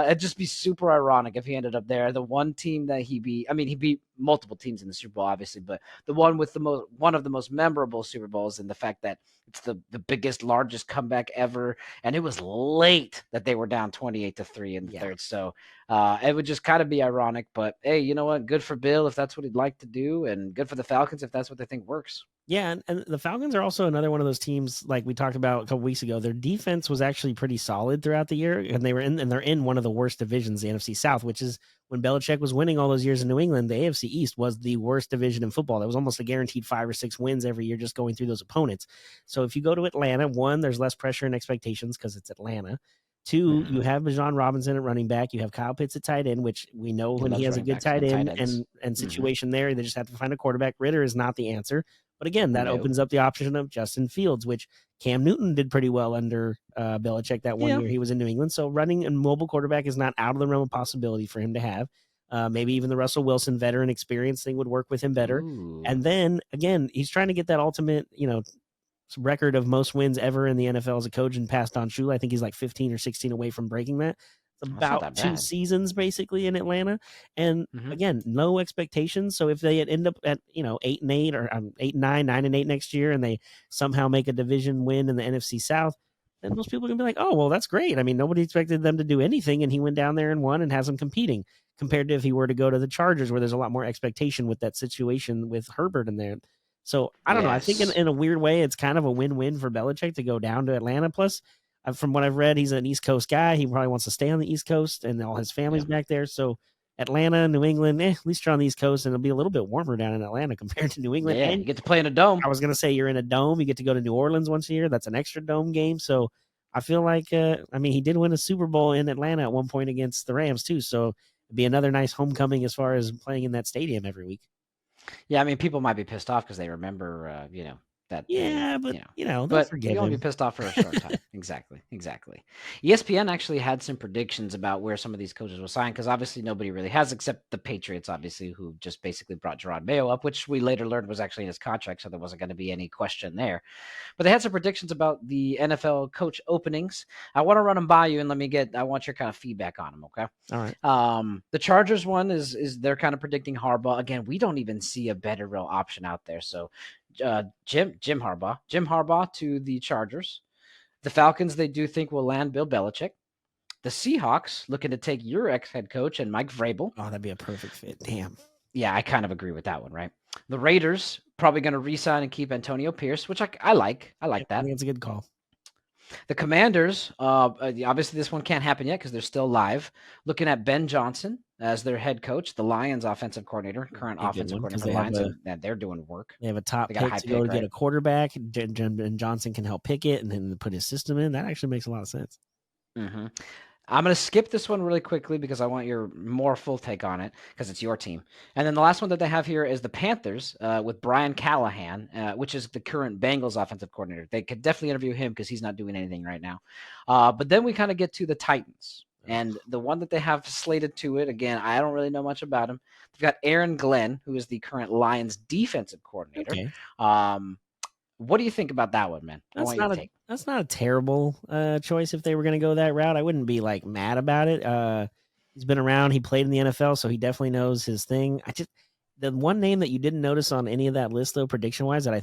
It'd just be super ironic if he ended up there. The one team that he beat multiple teams in the Super Bowl, obviously, but the one with one of the most memorable Super Bowls, and the fact that it's the biggest, largest comeback ever, and it was late that they were down 28-3 in the third. So it would just kind of be ironic. But hey, you know what? Good for Bill if that's what he'd like to do, and good for the Falcons if that's what they think works. Yeah, and the Falcons are also another one of those teams, like we talked about a couple weeks ago. Their defense was actually pretty solid throughout the year, and they're in one of the worst divisions, the NFC South, which is when Belichick was winning all those years in New England. The AFC East was the worst division in football. That was almost a guaranteed 5 or 6 wins every year just going through those opponents. So if you go to Atlanta, 1, there's less pressure and expectations because it's Atlanta. 2, you have Bijan Robinson at running back. You have Kyle Pitts at tight end, which we know when he has a good tight end and situation there, they just have to find a quarterback. Ridder is not the answer. But again, that opens up the option of Justin Fields, which Cam Newton did pretty well under Belichick that one year he was in New England. So running and mobile quarterback is not out of the realm of possibility for him to have. Maybe even the Russell Wilson veteran experience thing would work with him better. Ooh. And then, again, he's trying to get that ultimate, record of most wins ever in the NFL as a coach and passed on Shula. I think he's like 15 or 16 away from breaking that. That's not about that 2 bad. seasons basically in Atlanta. And Mhm. again, no expectations. So if they end up at 8-8 or 8-9, 9-8 next year, and they somehow make a division win in the NFC South, then most people are gonna be like, oh well, that's great. I mean, nobody expected them to do anything, and he went down there and won and has them competing. Compared to if he were to go to the Chargers, where there's a lot more expectation with that situation with Herbert in there. So I don't know. I think Yes. in a weird way, it's kind of a win-win for Belichick to go down to Atlanta. Plus, from what I've read, he's an East Coast guy. He probably wants to stay on the East Coast, and all his family's Yeah. back there. So Atlanta, New England, at least you're on the East Coast, and it'll be a little bit warmer down in Atlanta compared to New England. Yeah. And You get to play in a dome. I was gonna say you're in a dome. You get to go to New Orleans once a year. That's an extra dome game. So I feel like, I mean, he did win a Super Bowl in Atlanta at one point against the Rams too. So it'd be another nice homecoming as far as playing in that stadium every week. Yeah, I mean, people might be pissed off because they remember, that they, Yeah, but they'll but forgive you only be him. pissed off for a short time. Exactly. ESPN actually had some predictions about where some of these coaches will sign because obviously nobody really has, except the Patriots, obviously, who just basically brought Gerard Mayo up, which we later learned was actually in his contract, so there wasn't going to be any question there. But they had some predictions about the NFL coach openings. I want to run them by you and I want your kind of feedback on them, okay? All right. The Chargers one is they're kind of predicting Harbaugh. Again, we don't even see a better real option out there. So Jim Harbaugh to the Chargers. The Falcons, they do think will land Bill Belichick. The Seahawks looking to take your ex-head coach and Mike Vrabel. Oh, that'd be a perfect fit. Damn. Yeah, I kind of agree with that one, right? The Raiders probably going to re-sign and keep Antonio Pierce, which I like. I like I that. think it's a good call. The Commanders, obviously this one can't happen yet because they're still live. Looking at Ben Johnson as their head coach, the Lions offensive coordinator, current offensive coordinator for the Lions, and they're doing work. They have a top They got a pick high to go pick, to get right? a quarterback. And Johnson can help pick it and then put his system in. That actually makes a lot of sense. Mm-hmm. I'm going to skip this one really quickly because I want your more full take on it because it's your team. And then the last one that they have here is the Panthers with Brian Callahan, which is the current Bengals offensive coordinator. They could definitely interview him because he's not doing anything right now. But then we kind of get to the Titans. And the one that they have slated to it, again, I don't really know much about him. They've got Aaron Glenn, who is the current Lions defensive coordinator. Okay. What do you think about that one, man? That's not a terrible choice if they were going to go that route. I wouldn't be like mad about it. He's been around. He played in the NFL, so he definitely knows his thing. The one name that you didn't notice on any of that list, though, prediction wise, that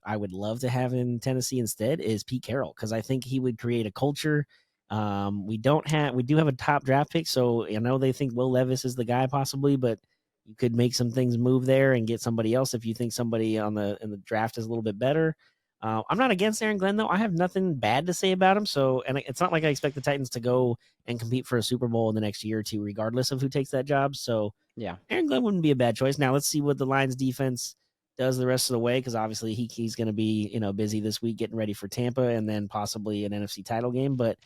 I would love to have in Tennessee instead is Pete Carroll, because I think he would create a culture. We do have a top draft pick, so I know they think Will Levis is the guy possibly, but you could make some things move there and get somebody else if you think somebody in the draft is a little bit better. I'm not against Aaron Glenn, though. I have nothing bad to say about him. So, and it's not like I expect the Titans to go and compete for a Super Bowl in the next year or two, regardless of who takes that job. So, yeah, Aaron Glenn wouldn't be a bad choice. Now, let's see what the Lions defense does the rest of the way, because obviously he's going to be busy this week getting ready for Tampa and then possibly an NFC title game. But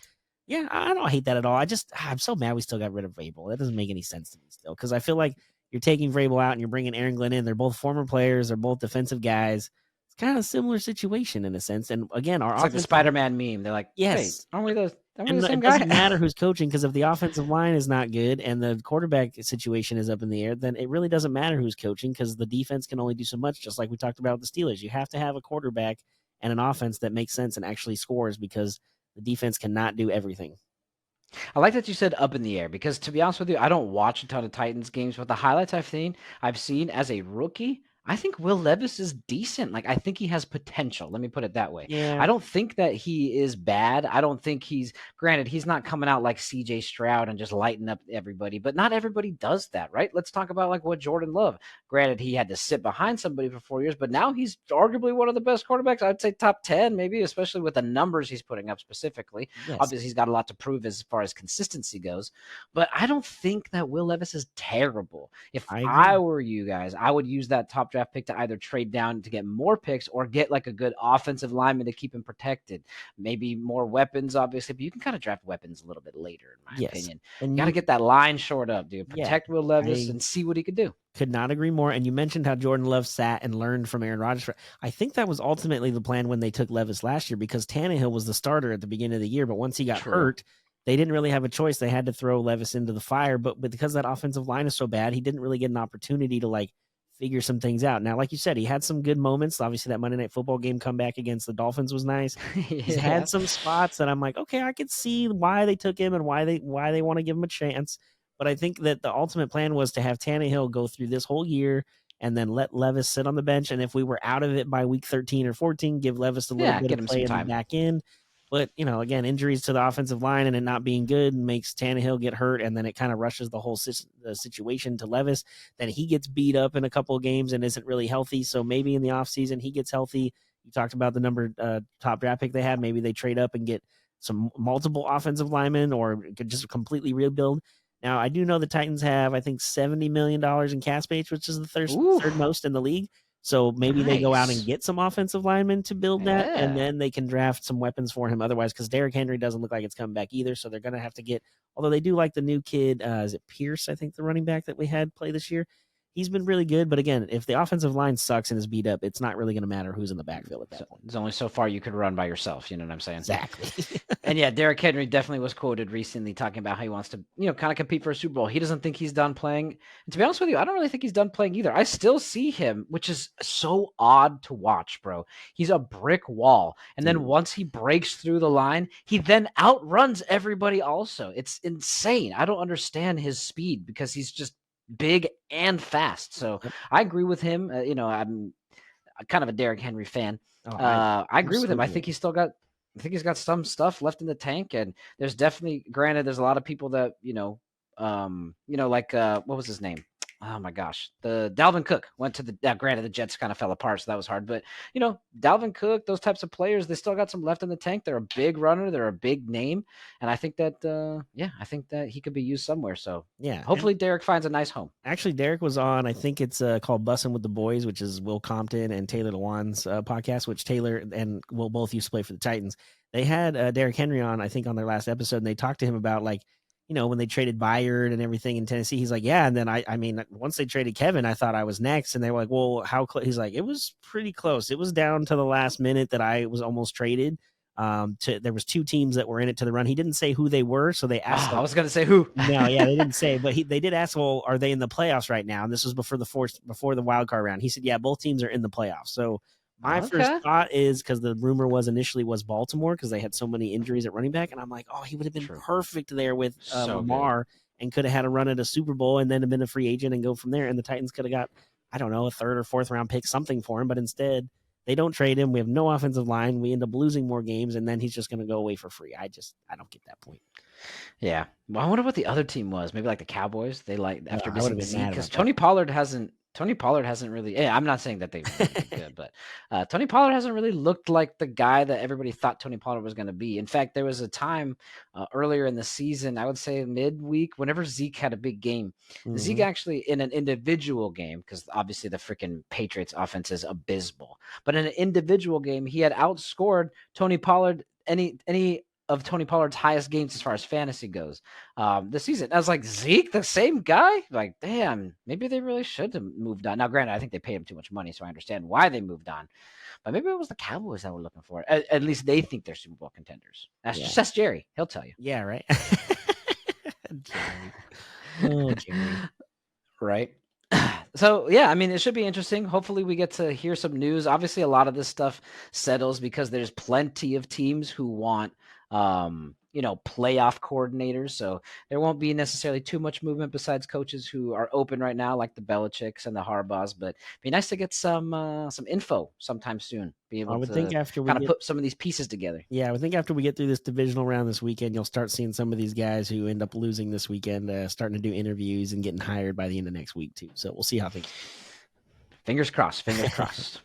yeah, I don't hate that at all. I'm so mad we still got rid of Vrabel. That doesn't make any sense to me still, because I feel like you're taking Vrabel out and you're bringing Aaron Glenn in. They're both former players. They're both defensive guys. Kind of a similar situation in a sense. And again, it's like the Spider-Man meme. They're like, yes, wait, aren't we the same it guy? doesn't matter who's coaching, because if the offensive line is not good and the quarterback situation is up in the air, then it really doesn't matter who's coaching, because the defense can only do so much. Just like we talked about with the Steelers, you have to have a quarterback and an offense that makes sense and actually scores, because the defense cannot do everything. I like that you said up in the air, because to be honest with you, I don't watch a ton of Titans games, but the highlights I've seen as a rookie, I think Will Levis is decent. Like, I think he has potential. Let me put it that way. Yeah. I don't think that he is bad. I don't think granted, he's not coming out like CJ Stroud and just lighting up everybody, but not everybody does that, right? Let's talk about like what Jordan Love. Granted, he had to sit behind somebody for 4 years, but now he's arguably one of the best quarterbacks. I'd say top 10, maybe, especially with the numbers he's putting up specifically. Yes. Obviously, he's got a lot to prove as far as consistency goes, but I don't think that Will Levis is terrible. If I were you guys, I would use that top draft pick to either trade down to get more picks or get like a good offensive lineman to keep him protected. Maybe more weapons, obviously, but you can kind of draft weapons a little bit later, in my opinion. And you got to get that line short up, dude. Protect Will Levis and see what he could do. Could not agree more. And you mentioned how Jordan Love sat and learned from Aaron Rodgers. I think that was ultimately the plan when they took Levis last year, because Tannehill was the starter at the beginning of the year, but once he got hurt, they didn't really have a choice. They had to throw Levis into the fire, but because that offensive line is so bad, he didn't really get an opportunity to like figure some things out. Now, like you said, he had some good moments. Obviously, that Monday Night Football game comeback against the Dolphins was nice. He's had some spots that I'm like, okay, I could see why they took him and why they want to give him a chance. But I think that the ultimate plan was to have Tannehill go through this whole year and then let Levis sit on the bench. And if we were out of it by week 13 or 14, give Levis a little bit get of him play in the back end. But, again, injuries to the offensive line and it not being good makes Tannehill get hurt, and then it kind of rushes the whole the situation to Levis. Then he gets beat up in a couple of games and isn't really healthy. So maybe in the offseason he gets healthy. You talked about the number top draft pick they have. Maybe they trade up and get some multiple offensive linemen or could just completely rebuild. Now, I do know the Titans have, I think, $70 million in cap space, which is the third most in the league. So maybe they go out and get some offensive linemen to build that, and then they can draft some weapons for him otherwise, because Derrick Henry doesn't look like it's coming back either. So they're going to have to get, although they do like the new kid, is it Pierce, I think, the running back that we had play this year. He's been really good, but again, if the offensive line sucks and is beat up, it's not really going to matter who's in the backfield at that point. There's only so far you could run by yourself. You know what I'm saying? Exactly. And yeah, Derrick Henry definitely was quoted recently talking about how he wants to, kind of compete for a Super Bowl. He doesn't think he's done playing. And to be honest with you, I don't really think he's done playing either. I still see him, which is so odd to watch, bro. He's a brick wall. And then once he breaks through the line, he then outruns everybody also. It's insane. I don't understand his speed because he's just big and fast. So I agree with him. I'm kind of a Derrick Henry fan. I agree with him. I think he's got some stuff left in the tank, and there's definitely, granted, there's a lot of people that, like what was his name? Oh my gosh, the Dalvin Cook went to the. Granted, the Jets kind of fell apart, so that was hard. But Dalvin Cook, those types of players, they still got some left in the tank. They're a big runner. They're a big name, and I think that, I think that he could be used somewhere. So yeah, hopefully Derrick finds a nice home. Actually, Derrick was on, I think it's called Bussin' with the Boys, which is Will Compton and Taylor Lewan's podcast, which Taylor and Will both used to play for the Titans. They had Derrick Henry on, I think, on their last episode, and they talked to him about, like, when they traded Byard and everything in Tennessee. He's like, yeah, and then I mean, once they traded Kevin, I thought I was next, and they were like, well, how close? He's like, it was pretty close. It was down to the last minute that I was almost traded. There was two teams that were in it to the run. He didn't say who they were, so they asked. I was going to say who. No, yeah, they didn't say, but they did ask, well, are they in the playoffs right now? And this was before the wild card round. He said, yeah, both teams are in the playoffs. So my first thought is, because the rumor was initially Baltimore, because they had so many injuries at running back, and I'm like, oh, he would have been perfect there with Lamar and could have had a run at a Super Bowl and then have been a free agent and go from there. And the Titans could have got, I don't know, a third or fourth round pick, something for him, but instead they don't trade him. We have no offensive line. We end up losing more games, and then he's just going to go away for free. I don't get that point. Yeah. Well, I wonder what the other team was. Maybe like the Cowboys. They after missing Zeke, because Tony Pollard hasn't really. Yeah, I'm not saying that they were good, but Tony Pollard hasn't really looked like the guy that everybody thought Tony Pollard was going to be. In fact, there was a time earlier in the season, I would say midweek, whenever Zeke had a big game, Zeke actually, in an individual game, because obviously the freaking Patriots offense is abysmal, but in an individual game, he had outscored Tony Pollard any of Tony Pollard's highest games as far as fantasy goes this season. I was like, Zeke, the same guy? Like, damn, maybe they really should have moved on. Now, granted, I think they paid him too much money, so I understand why they moved on. But maybe it was the Cowboys that were looking for it. At least they think they're Super Bowl contenders. That's Jerry. He'll tell you. Yeah, right. Jerry. Oh, Jerry. Right. So, yeah, I mean, it should be interesting. Hopefully we get to hear some news. Obviously, a lot of this stuff settles because there's plenty of teams who want playoff coordinators. So there won't be necessarily too much movement besides coaches who are open right now, like the Belichicks and the Harbaughs. But it'd be nice to get some info sometime soon. Be able to think after we kind of put some of these pieces together. Yeah, I would think after we get through this divisional round this weekend, you'll start seeing some of these guys who end up losing this weekend starting to do interviews and getting hired by the end of next week too. So we'll see how things. Fingers crossed. Fingers crossed.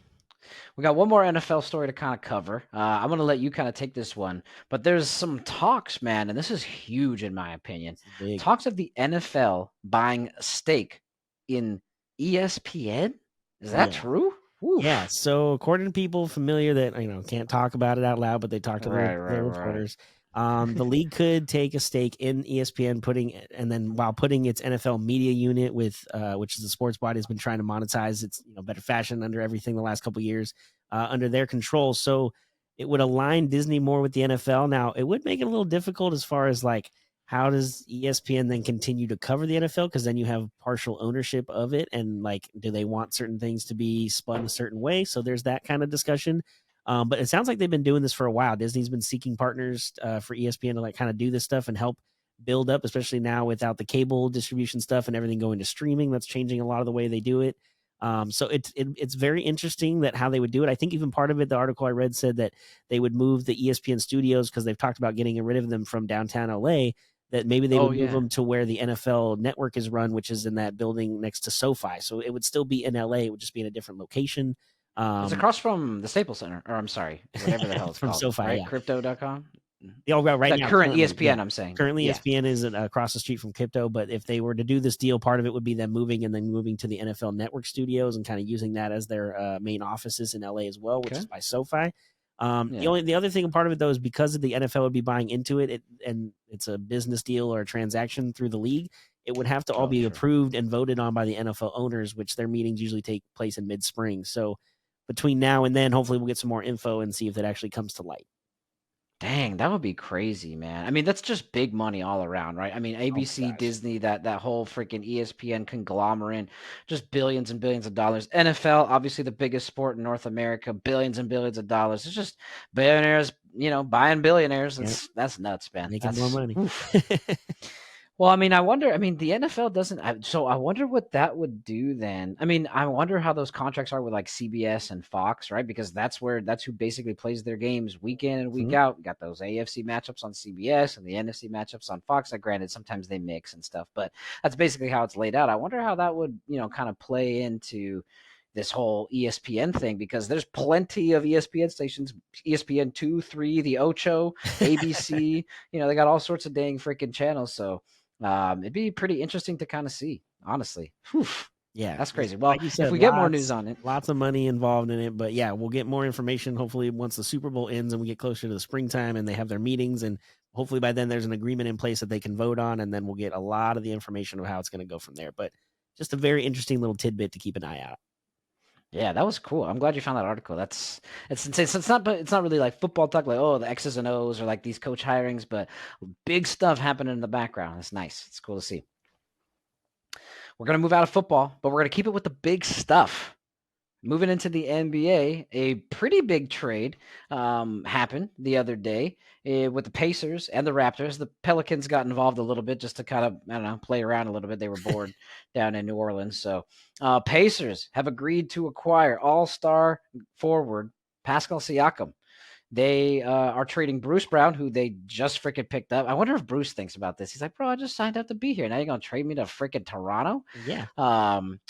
We got one more NFL story to kind of cover. I'm going to let you kind of take this one, but there's some talks, man, and this is huge in my opinion. Talks of the NFL buying a stake in ESPN. Is that true? Oof. Yeah. So according to people familiar that, can't talk about it out loud, but they talk to their reporters. The league could take a stake in ESPN, while putting its NFL media unit with, which is the sports body has been trying to monetize its better fashion under everything the last couple of years, under their control. So it would align Disney more with the NFL. Now it would make it a little difficult as far as like how does ESPN then continue to cover the NFL? Because then you have partial ownership of it, and like, do they want certain things to be spun a certain way? So there's that kind of discussion. But it sounds like they've been doing this for a while. Disney's been seeking partners for ESPN to like kind of do this stuff and help build up, especially now without the cable distribution stuff and everything going to streaming. That's changing a lot of the way they do it. So it's very interesting that how they would do it. I think even part of it, the article I read said that they would move the ESPN studios because they've talked about getting rid of them from downtown LA. That maybe they would move them to where the NFL network is run, which is in that building next to SoFi. So it would still be in LA. It would just be in a different location. It's across from the Staples Center, or I'm sorry, whatever the hell it's from called. SoFi, right? Yeah. Crypto.com. Right now, current ESPN, I'm saying. Currently, ESPN is across the street from Crypto, but if they were to do this deal, part of it would be them moving and then moving to the NFL Network studios and kind of using that as their main offices in LA as well, which is by SoFi. The other thing, part of it though, is because of the NFL would be buying into it, and it's a business deal or a transaction through the league. It would have to all be approved and voted on by the NFL owners, which their meetings usually take place in mid-spring. So between now and then, hopefully we'll get some more info and see if that actually comes to light. Dang, that would be crazy, man. I mean, that's just big money all around, right? I mean, ABC, Disney, that whole freaking ESPN conglomerate, just billions and billions of dollars. NFL, obviously the biggest sport in North America, billions and billions of dollars. It's just billionaires, buying billionaires. That's nuts, man. Making more money. Well, I mean, I wonder. I mean, the NFL doesn't. So I wonder what that would do then. I mean, I wonder how those contracts are with like CBS and Fox, right? Because that's who basically plays their games week in and week out. Got those AFC matchups on CBS and the NFC matchups on Fox. Like, granted, sometimes they mix and stuff, but that's basically how it's laid out. I wonder how that would, kind of play into this whole ESPN thing, because there's plenty of ESPN stations, ESPN 2, 3, the Ocho, ABC. They got all sorts of dang freaking channels. So. It'd be pretty interesting to kind of see, honestly. Whew. Yeah, that's crazy. Well, like you said, if we get more news on it, lots of money involved in it, but yeah, we'll get more information hopefully once the Super Bowl ends and we get closer to the springtime and they have their meetings, and hopefully by then there's an agreement in place that they can vote on, and then we'll get a lot of the information of how it's going to go from there. But just a very interesting little tidbit to keep an eye out. Yeah, that was cool. I'm glad you found that article. It's insane. So it's not really like football talk, like the X's and O's or like these coach hirings, but big stuff happening in the background. It's nice. It's cool to see. We're gonna move out of football, but we're gonna keep it with the big stuff. Moving into the NBA, a pretty big trade happened the other day with the Pacers and the Raptors. The Pelicans got involved a little bit just to kind of, play around a little bit. They were bored down in New Orleans. So Pacers have agreed to acquire all-star forward Pascal Siakam. They are trading Bruce Brown, who they just freaking picked up. I wonder if Bruce thinks about this. He's like, bro, I just signed up to be here. Now you're going to trade me to freaking Toronto? Yeah.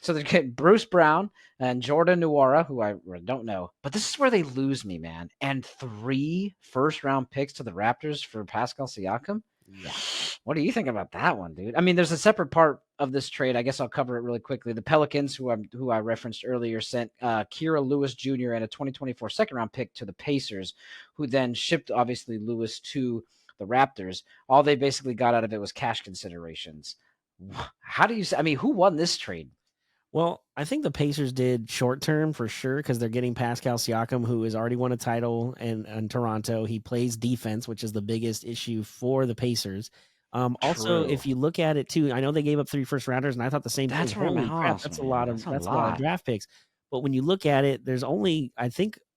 So they're getting Bruce Brown and Jordan Nwora, who I don't know. But this is where they lose me, man. And 3 first-round picks to the Raptors for Pascal Siakam? Yeah. What do you think about that one, dude? I mean, there's a separate part of this trade. I guess I'll cover it really quickly. The Pelicans, who I referenced earlier, sent Kira Lewis Jr. and a 2024 second-round pick to the Pacers, who then shipped, obviously, Lewis to the Raptors. All they basically got out of it was cash considerations. How do you say? I mean, who won this trade? Well, I think the Pacers did short term for sure because they're getting Pascal Siakam, who has already won a title in Toronto. He plays defense, which is the biggest issue for the Pacers. Also, if you look at it too, I know they gave up 3 first rounders, and I thought the same thing. Holy crap, that's a lot of draft picks. But when you look at it, there's only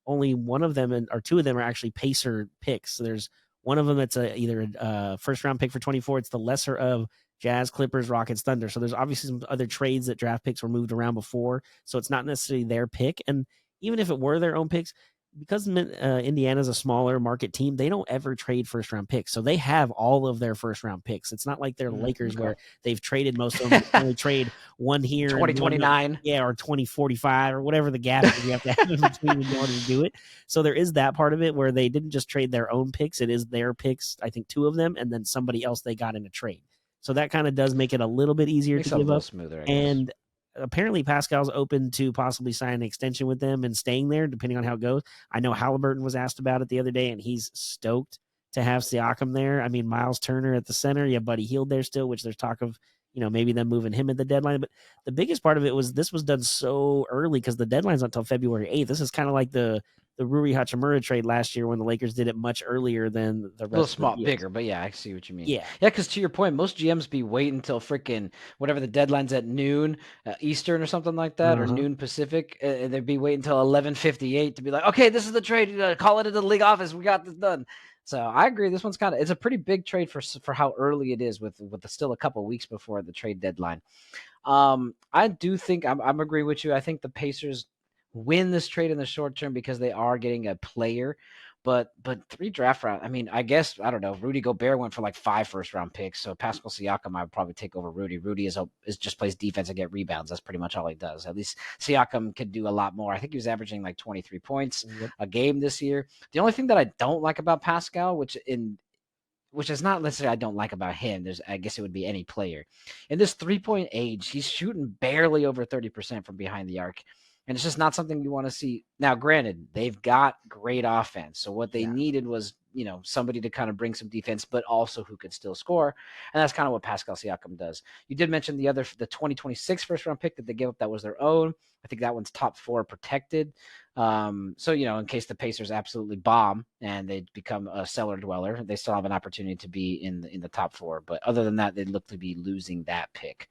one of them or 2 of them are actually Pacer picks. So there's one of them that's either a first round pick for 24. It's the lesser of Jazz, Clippers, Rockets, Thunder. So there's obviously some other trades that draft picks were moved around before. So it's not necessarily their pick. And even if it were their own picks, because Indiana's a smaller market team, they don't ever trade first round picks. So they have all of their first round picks. It's not like they're Lakers where they've traded most of them. Only trade one here, 2029, or 2045, or whatever the gap is you have to have in between in order to do it. So there is that part of it where they didn't just trade their own picks. It is their picks, I think 2 of them, and then somebody else they got in a trade. So that kind of does make it a little bit easier to give up. Smoother, and apparently Pascal's open to possibly sign an extension with them and staying there, depending on how it goes. I know Halliburton was asked about it the other day, and he's stoked to have Siakam there. I mean, Miles Turner at the center. You have Buddy Hield there still, which there's talk of, maybe them moving him at the deadline. But the biggest part of it was this was done so early because the deadline's not until February 8th. This is kind of like the the Rui Hachimura trade last year when the Lakers did it much earlier than the A little rest of the small, deals. bigger, but yeah, I see what you mean. Yeah. Yeah, because to your point, most GMs be waiting until freaking whatever the deadline's at noon Eastern or something like that, or noon Pacific, and they'd be waiting until 11:58 to be like, okay, this is the trade. Call it into the league office. We got this done. So I agree. This one's it's a pretty big trade for how early it is with still a couple weeks before the trade deadline. I do think I'm agreeing with you. I think the Pacers win this trade in the short term because they are getting a player. But 3 draft rounds. I mean, I guess I don't know. Rudy Gobert went for like 5 first-round picks, so Pascal Siakam I would probably take over Rudy. Rudy is just plays defense and get rebounds. That's pretty much all he does. At least Siakam could do a lot more. I think he was averaging like 23 points a game this year. The only thing that I don't like about Pascal, which is not necessarily I don't like about him. I guess it would be any player. In this 3-point age, he's shooting barely over 30% from behind the arc. And it's just not something you want to see. Now, granted, they've got great offense. So what they needed was, somebody to kind of bring some defense, but also who could still score. And that's kind of what Pascal Siakam does. You did mention the 2026 first-round pick that they gave up that was their own. I think that one's top 4 protected. So, in case the Pacers absolutely bomb and they become a cellar dweller, they still have an opportunity to be in the top 4. But other than that, they'd look to be losing that pick.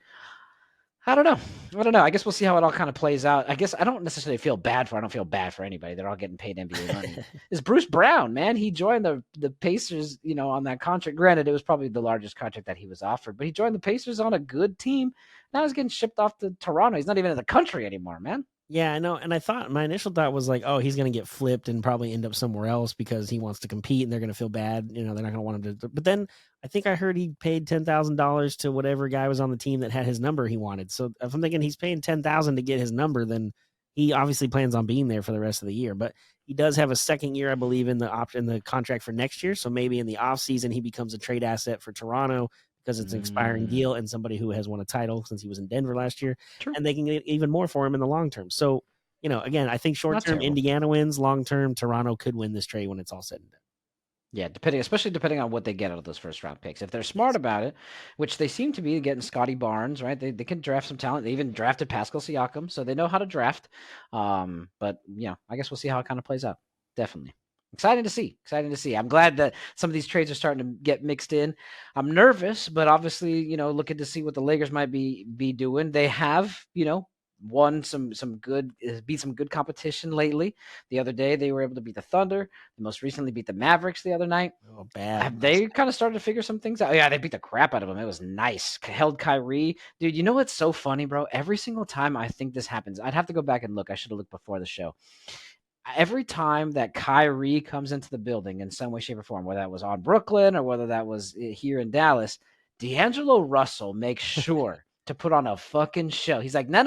I don't know. I guess we'll see how it all kind of plays out. I guess I don't necessarily feel bad for. I don't feel bad for anybody. They're all getting paid NBA money. It's Bruce Brown, man. He joined the Pacers, on that contract. Granted, it was probably the largest contract that he was offered, but he joined the Pacers on a good team. Now he's getting shipped off to Toronto. He's not even in the country anymore, man. Yeah, I know. And my initial thought was like, oh, he's going to get flipped and probably end up somewhere else because he wants to compete and they're going to feel bad. They're not going to want him to. But then I think I heard he paid $10,000 to whatever guy was on the team that had his number he wanted. So if I'm thinking he's paying $10,000 to get his number, then he obviously plans on being there for the rest of the year. But he does have a second year, I believe, in the contract for next year. So maybe in the offseason, he becomes a trade asset for Toronto because it's an expiring deal and somebody who has won a title since he was in Denver last year. True. And they can get even more for him in the long term. So, again, I think short term Indiana wins, long term Toronto could win this trade when it's all said and done. Yeah, especially depending on what they get out of those first round picks. If they're smart about it, which they seem to be getting Scotty Barnes, right? They can draft some talent. They even drafted Pascal Siakam, so they know how to draft. But I guess we'll see how it kind of plays out. Definitely. Exciting to see. I'm glad that some of these trades are starting to get mixed in. I'm nervous, but obviously, looking to see what the Lakers might be doing. They have, won beat some good competition lately. The other day they were able to beat the Thunder. They most recently beat the Mavericks the other night. Oh, bad. They kind of started to figure some things out. Yeah, they beat the crap out of them. It was nice. Held Kyrie. Dude, you know what's so funny, bro? Every single time I think this happens, I'd have to go back and look. I should have looked before the show. Every time that Kyrie comes into the building in some way, shape, or form, whether that was on Brooklyn or whether that was here in Dallas, D'Angelo Russell makes sure to put on a fucking show. He's like, no.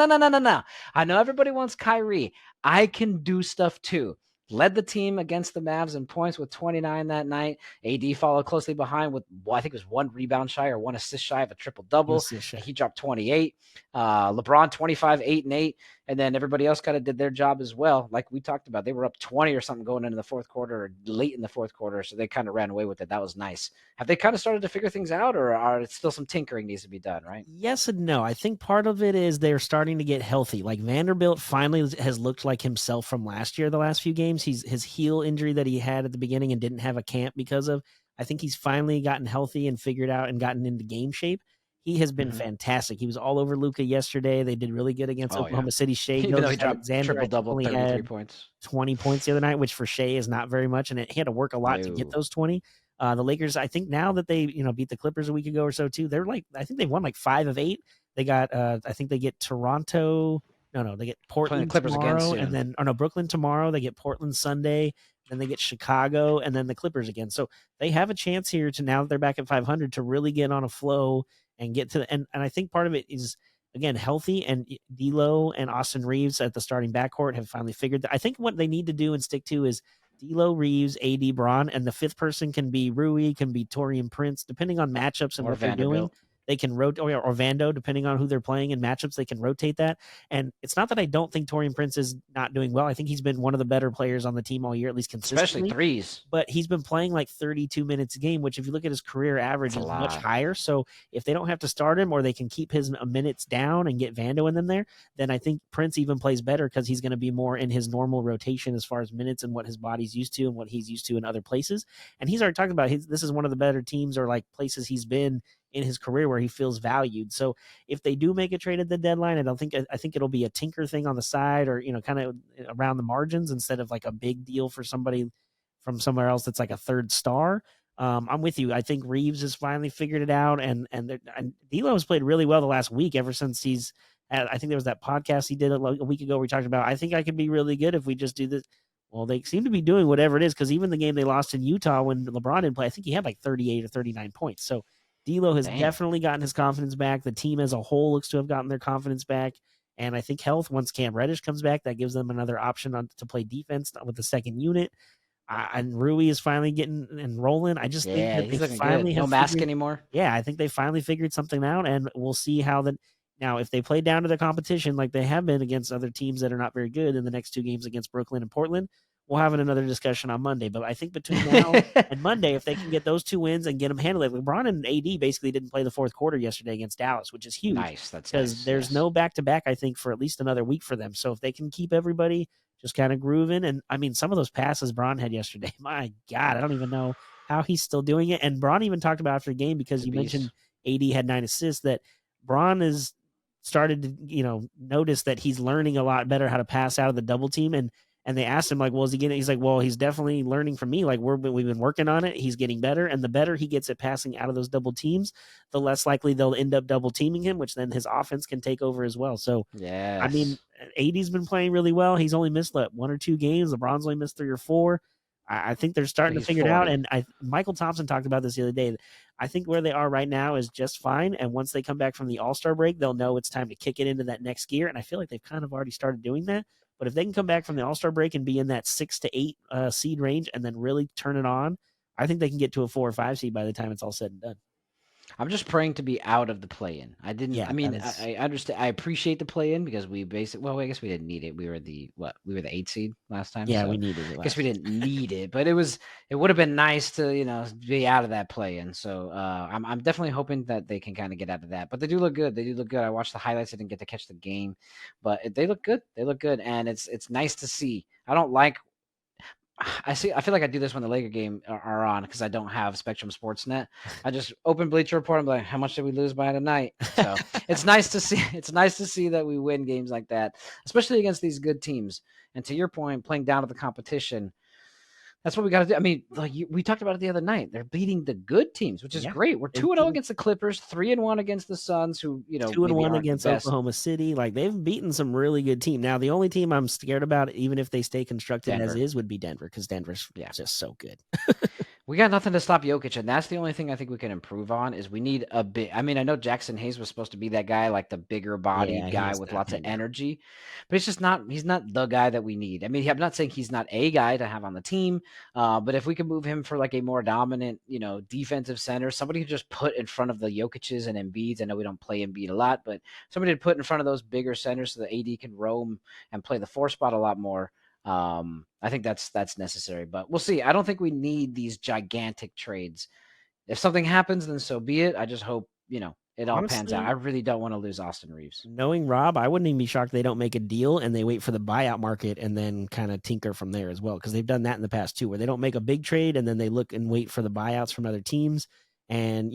I know everybody wants Kyrie. I can do stuff too. Led the team against the Mavs in points with 29 that night. AD followed closely behind with, I think it was 1 rebound shy or 1 assist shy of a triple-double. He dropped 28. LeBron, 25, 8 and 8. And then everybody else kind of did their job as well. Like we talked about, they were up 20 or something going into the fourth quarter or late in the fourth quarter. So they kind of ran away with it. That was nice. Have they kind of started to figure things out, or are still some tinkering needs to be done, right? Yes and no. I think part of it is they're starting to get healthy. Like Vanderbilt finally has looked like himself from last year, the last few games. His heel injury that he had at the beginning and didn't have a camp because of, I think he's finally gotten healthy and figured out and gotten into game shape. He has been fantastic. He was all over Luka yesterday. They did really good against Oklahoma City. Shea Even though he dropped triple-double, 33 points. 20 points the other night, which for Shea is not very much, and he had to work a lot to get those 20. The Lakers, I think now that they beat the Clippers a week ago or so too, they're like, I think they've won like 5 of 8. They got I think they get Toronto. No, they get Portland Clippers tomorrow, again, and then Brooklyn tomorrow. They get Portland Sunday, then they get Chicago, and then the Clippers again. So they have a chance here to, now that they're back at 500, to really get on a flow and get to the and I think part of it is, again, healthy, and D'Lo and Austin Reeves at the starting backcourt have finally figured that. I think what they need to do and stick to is D'Lo, Reeves, AD, Bron, and the fifth person can be Rui, can be Taurean Prince, depending on matchups and or what they're doing. they can rotate, or Vando, depending on who they're playing in matchups, they can rotate that. And it's not that I don't think Torian Prince is not doing well. I think he's been one of the better players on the team all year, at least especially consistently. threes. But he's been playing like 32 minutes a game, which if you look at his career average is much higher. So if they don't have to start him, or they can keep his minutes down and get Vando in them there, then I think Prince even plays better because he's going to be more in his normal rotation as far as minutes and what his body's used to and what he's used to in other places. And he's already talked about this is one of the better teams or like places he's been in his career where he feels valued. So if they do make a trade at the deadline, I think it'll be a tinker thing on the side, or kind of around the margins, instead of like a big deal for somebody from somewhere else that's like a third star. I'm with you. I think Reeves has finally figured it out, and D'Lo has played really well the last week ever since he's I think there was that podcast he did a week ago where he talked about, I think I could be really good if we just do this. Well, they seem to be doing whatever it is, because even the game they lost in Utah when LeBron didn't play, I think he had like 38 or 39 points. So D'Lo has definitely gotten his confidence back. The team as a whole looks to have gotten their confidence back. And I think health, once Cam Reddish comes back, that gives them another option to play defense with the second unit. And Rui is finally getting and rolling. I just think that he's they looking finally good. No mask anymore. Yeah, I think they finally figured something out, and we'll see how now, if they play down to the competition like they have been against other teams that are not very good in the next two games against Brooklyn and Portland, we'll have another discussion on Monday. But I think between now and Monday, if they can get those two wins and get them handled, like LeBron and AD basically didn't play the fourth quarter yesterday against Dallas, which is huge. Nice. That's because there's no back-to-back, I think, for at least another week for them. So if they can keep everybody just kind of grooving, and I mean, some of those passes Bron had yesterday, my God, I don't even know how he's still doing it. And Bron even talked about after the game, because you mentioned AD had 9 assists, that Bron is started to notice that he's learning a lot better how to pass out of the double team, and they asked him, like, well, is he getting? He's like, well, he's definitely learning from me. Like, we've been working on it. He's getting better, and the better he gets at passing out of those double teams, the less likely they'll end up double teaming him, which then his offense can take over as well. So yeah, I mean, AD's been playing really well. He's only missed 1 or 2 games. LeBron's only missed 3 or 4. I think they're starting to figure it out. And Michael Thompson talked about this the other day. I think where they are right now is just fine. And once they come back from the All-Star break, they'll know it's time to kick it into that next gear. And I feel like they've kind of already started doing that. But if they can come back from the All-Star break and be in that 6 to 8 seed range and then really turn it on, I think they can get to a 4 or 5 seed by the time it's all said and done. I'm just praying to be out of the play-in. I understand. I appreciate the play-in because we I guess we didn't need it. We were the 8 seed last time. Yeah, so we needed it. I guess we didn't need it, but it would have been nice to be out of that play-in. So I'm definitely hoping that they can kind of get out of that. But they do look good. I watched the highlights. I didn't get to catch the game, but they look good. And it's nice to see. I feel like I do this when the Laker game are on because I don't have Spectrum Sportsnet. I just open Bleacher Report. I'm like, how much did we lose by tonight? So it's nice to see. It's nice to see that we win games like that, especially against these good teams. And to your point, playing down to the competition, that's what we got to do. I mean, we talked about it the other night. They're beating the good teams, which is great. We're 2-0 against the Clippers, 3-1 against the Suns, who 2-1 against Oklahoma City. Like, they've beaten some really good teams. Now, the only team I'm scared about, even if they stay constructed as is, would be Denver, because Denver's just so good. We got nothing to stop Jokic, and that's the only thing I think we can improve on is we need a bit. I mean, I know Jackson Hayes was supposed to be that guy, like the bigger bodied guy with lots of energy, but it's just not. He's not the guy that we need. I mean, I'm not saying he's not a guy to have on the team, but if we can move him for like a more dominant, defensive center, somebody who just put in front of the Jokic's and Embiid's. I know we don't play Embiid a lot, but somebody to put in front of those bigger centers so that AD can roam and play the 4 spot a lot more. I think that's necessary, but we'll see. I don't think we need these gigantic trades. If something happens, then so be it. I just hope, it all pans out. I really don't want to lose Austin Reeves. Knowing Rob, I wouldn't even be shocked they don't make a deal and they wait for the buyout market and then kind of tinker from there as well, because they've done that in the past too, where they don't make a big trade and then they look and wait for the buyouts from other teams. And,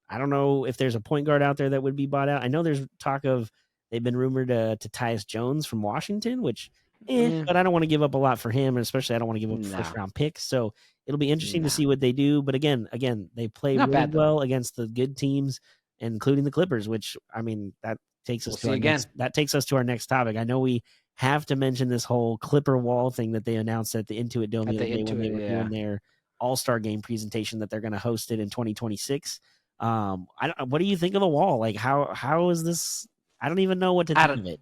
I don't know if there's a point guard out there that would be bought out. I know there's talk of they've been rumored to Tyus Jones from Washington, which but I don't want to give up a lot for him, and especially I don't want to give up first round picks. So it'll be interesting to see what they do. But again, they play really well against the good teams, including the Clippers, which, I mean, that takes us to our next topic. I know we have to mention this whole Clipper wall thing that they announced at the Intuit Dome the other day when they were doing their All-Star game presentation that they're going to host it in 2026. What do you think of the wall? Like, how is this? I don't even know what to think of it.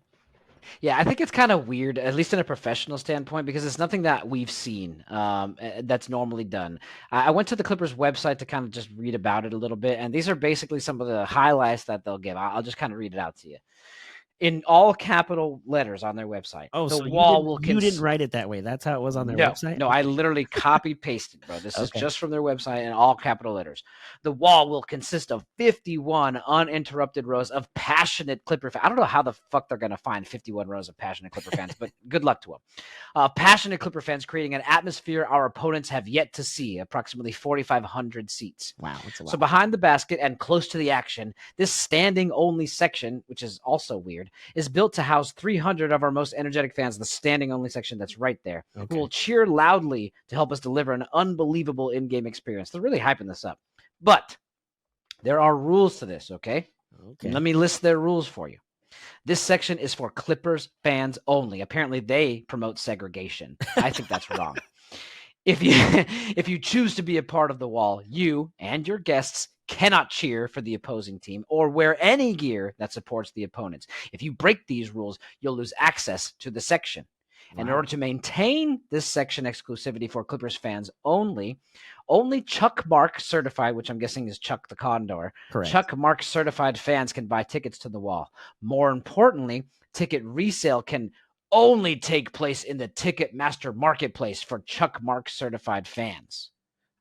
Yeah, I think it's kind of weird, at least in a professional standpoint, because it's nothing that we've seen that's normally done. I went to the Clippers website to kind of just read about it a little bit, and these are basically some of the highlights that they'll give. I'll just kind of read it out to you. In all capital letters on their website, Oh, the so wall will you didn't write it that way. That's how it was on their no, website? no, I literally copy pasted, bro. This is Okay. just from their website in all capital letters. The wall will consist of 51 uninterrupted rows of passionate Clipper fans. I don't know how the fuck they're gonna find 51 rows of passionate Clipper fans, but good luck to them. Passionate Clipper fans creating an atmosphere our opponents have yet to see, approximately 4,500 seats. Wow, that's a lot. So behind the basket and close to the action, this standing only section, which is also weird, is built to house 300 of our most energetic fans, the standing only section that's right there, Okay. who will cheer loudly to help us deliver an unbelievable in-game experience. They're really hyping this up. But there are rules to this, okay? Okay. Let me list their rules for you. This section is for Clippers fans only. Apparently, they promote segregation. I think that's wrong. If you choose to be a part of the wall, you and your guests cannot cheer for the opposing team or wear any gear that supports the opponents. If you break these rules, you'll lose access to the section. Wow. And in order to maintain this section exclusivity for Clippers fans only Chuck Mark certified, which I'm guessing is Chuck the Condor, Correct. Chuck Mark certified fans can buy tickets to the wall. More importantly, ticket resale can only take place in the Ticketmaster marketplace for Chuck Mark certified fans.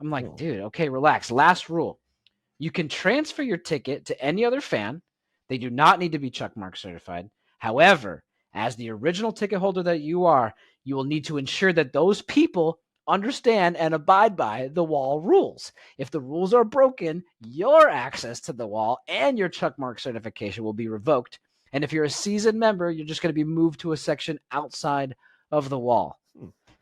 I'm like, dude, okay, relax. Last rule. You can transfer your ticket to any other fan. They do not need to be Chuck Mark certified. However, as the original ticket holder that you are, you will need to ensure that those people understand and abide by the wall rules. If the rules are broken, your access to the wall and your Chuck Mark certification will be revoked. And if you're a seasoned member, you're just going to be moved to a section outside of the wall.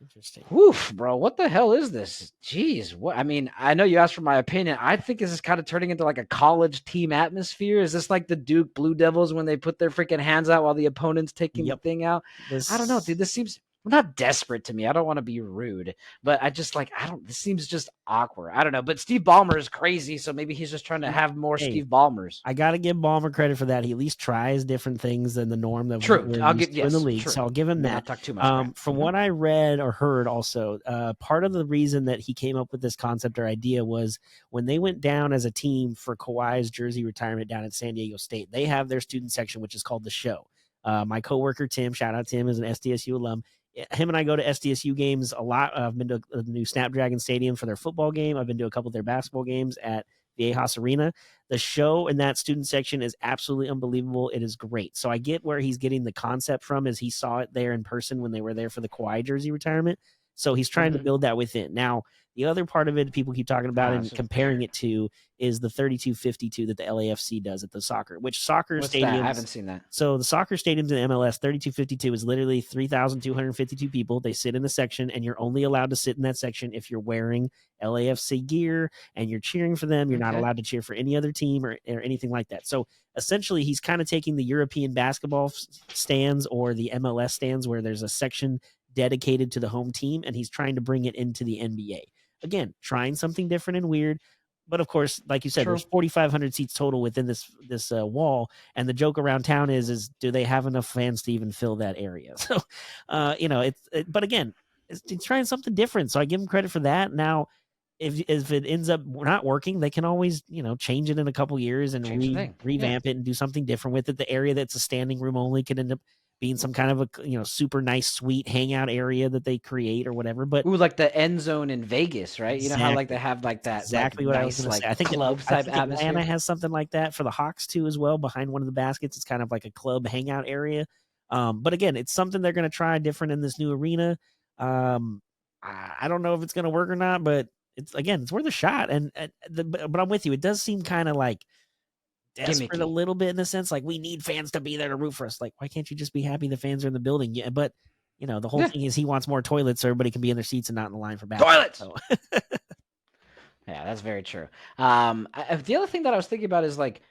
Interesting. Woof, bro. What the hell is this? Jeez. What? I mean, I know you asked for my opinion. I think this is kind of turning into like a college team atmosphere. Is this like the Duke Blue Devils when they put their freaking hands out while the opponent's taking the thing out? I don't know, dude. This seems not desperate to me. I don't want to be rude, but I just like, this seems just awkward. I don't know, but Steve Ballmer is crazy. So maybe he's just trying to have more Steve Ballmers. I got to give Ballmer credit for that. He at least tries different things than the norm that we're used to in the league. True. So I'll give him that. Not talk too much from what I read or heard also, part of the reason that he came up with this concept or idea was when they went down as a team for Kawhi's jersey retirement down at San Diego State, they have their student section, which is called The Show. My coworker, Tim, shout out to him, is an SDSU alum. Him and I go to SDSU games a lot. I've been to the new Snapdragon Stadium for their football game. I've been to a couple of their basketball games at Viejas Arena. The show in that student section is absolutely unbelievable. It is great. So I get where he's getting the concept from, as he saw it there in person when they were there for the Kawhi jersey retirement. So he's trying to build that within. Now, the other part of it people keep talking about and comparing it to is the 32-52 that the LAFC does at the soccer, which soccer stadiums. I haven't seen that. So the soccer stadiums in MLS, 32-52 is literally 3,252 people. They sit in the section, and you're only allowed to sit in that section if you're wearing LAFC gear and you're cheering for them. You're not allowed to cheer for any other team or anything like that. So essentially, he's kind of taking the European basketball stands or the MLS stands where there's a section dedicated to the home team, and he's trying to bring it into the NBA. Again, trying something different and weird. But of course, like you said, there's 4,500 seats total within this wall, and the joke around town is do they have enough fans to even fill that area? So, but again, it's trying something different. So I give them credit for that. Now, if it ends up not working, they can always change it in a couple years and revamp it and do something different with it. The area that's a standing room only could end up being some kind of a super nice suite hangout area that they create or whatever. But like the end zone in Vegas, right? You know how like they have like that exactly what nice, I was going to say. I think club type atmosphere. Atlanta has something like that for the Hawks too as well. Behind one of the baskets, it's kind of like a club hangout area. But again, it's something they're going to try different in this new arena. I don't know if it's going to work or not, but it's worth a shot. But I'm with you. It does seem kind of like desperate a little bit in the sense like we need fans to be there to root for us. Like, why can't you just be happy the fans are in the building? Yeah, but the whole thing is he wants more toilets so everybody can be in their seats and not in the line for basketball. Toilets. So. Yeah, that's very true. The other thing that I was thinking about is like,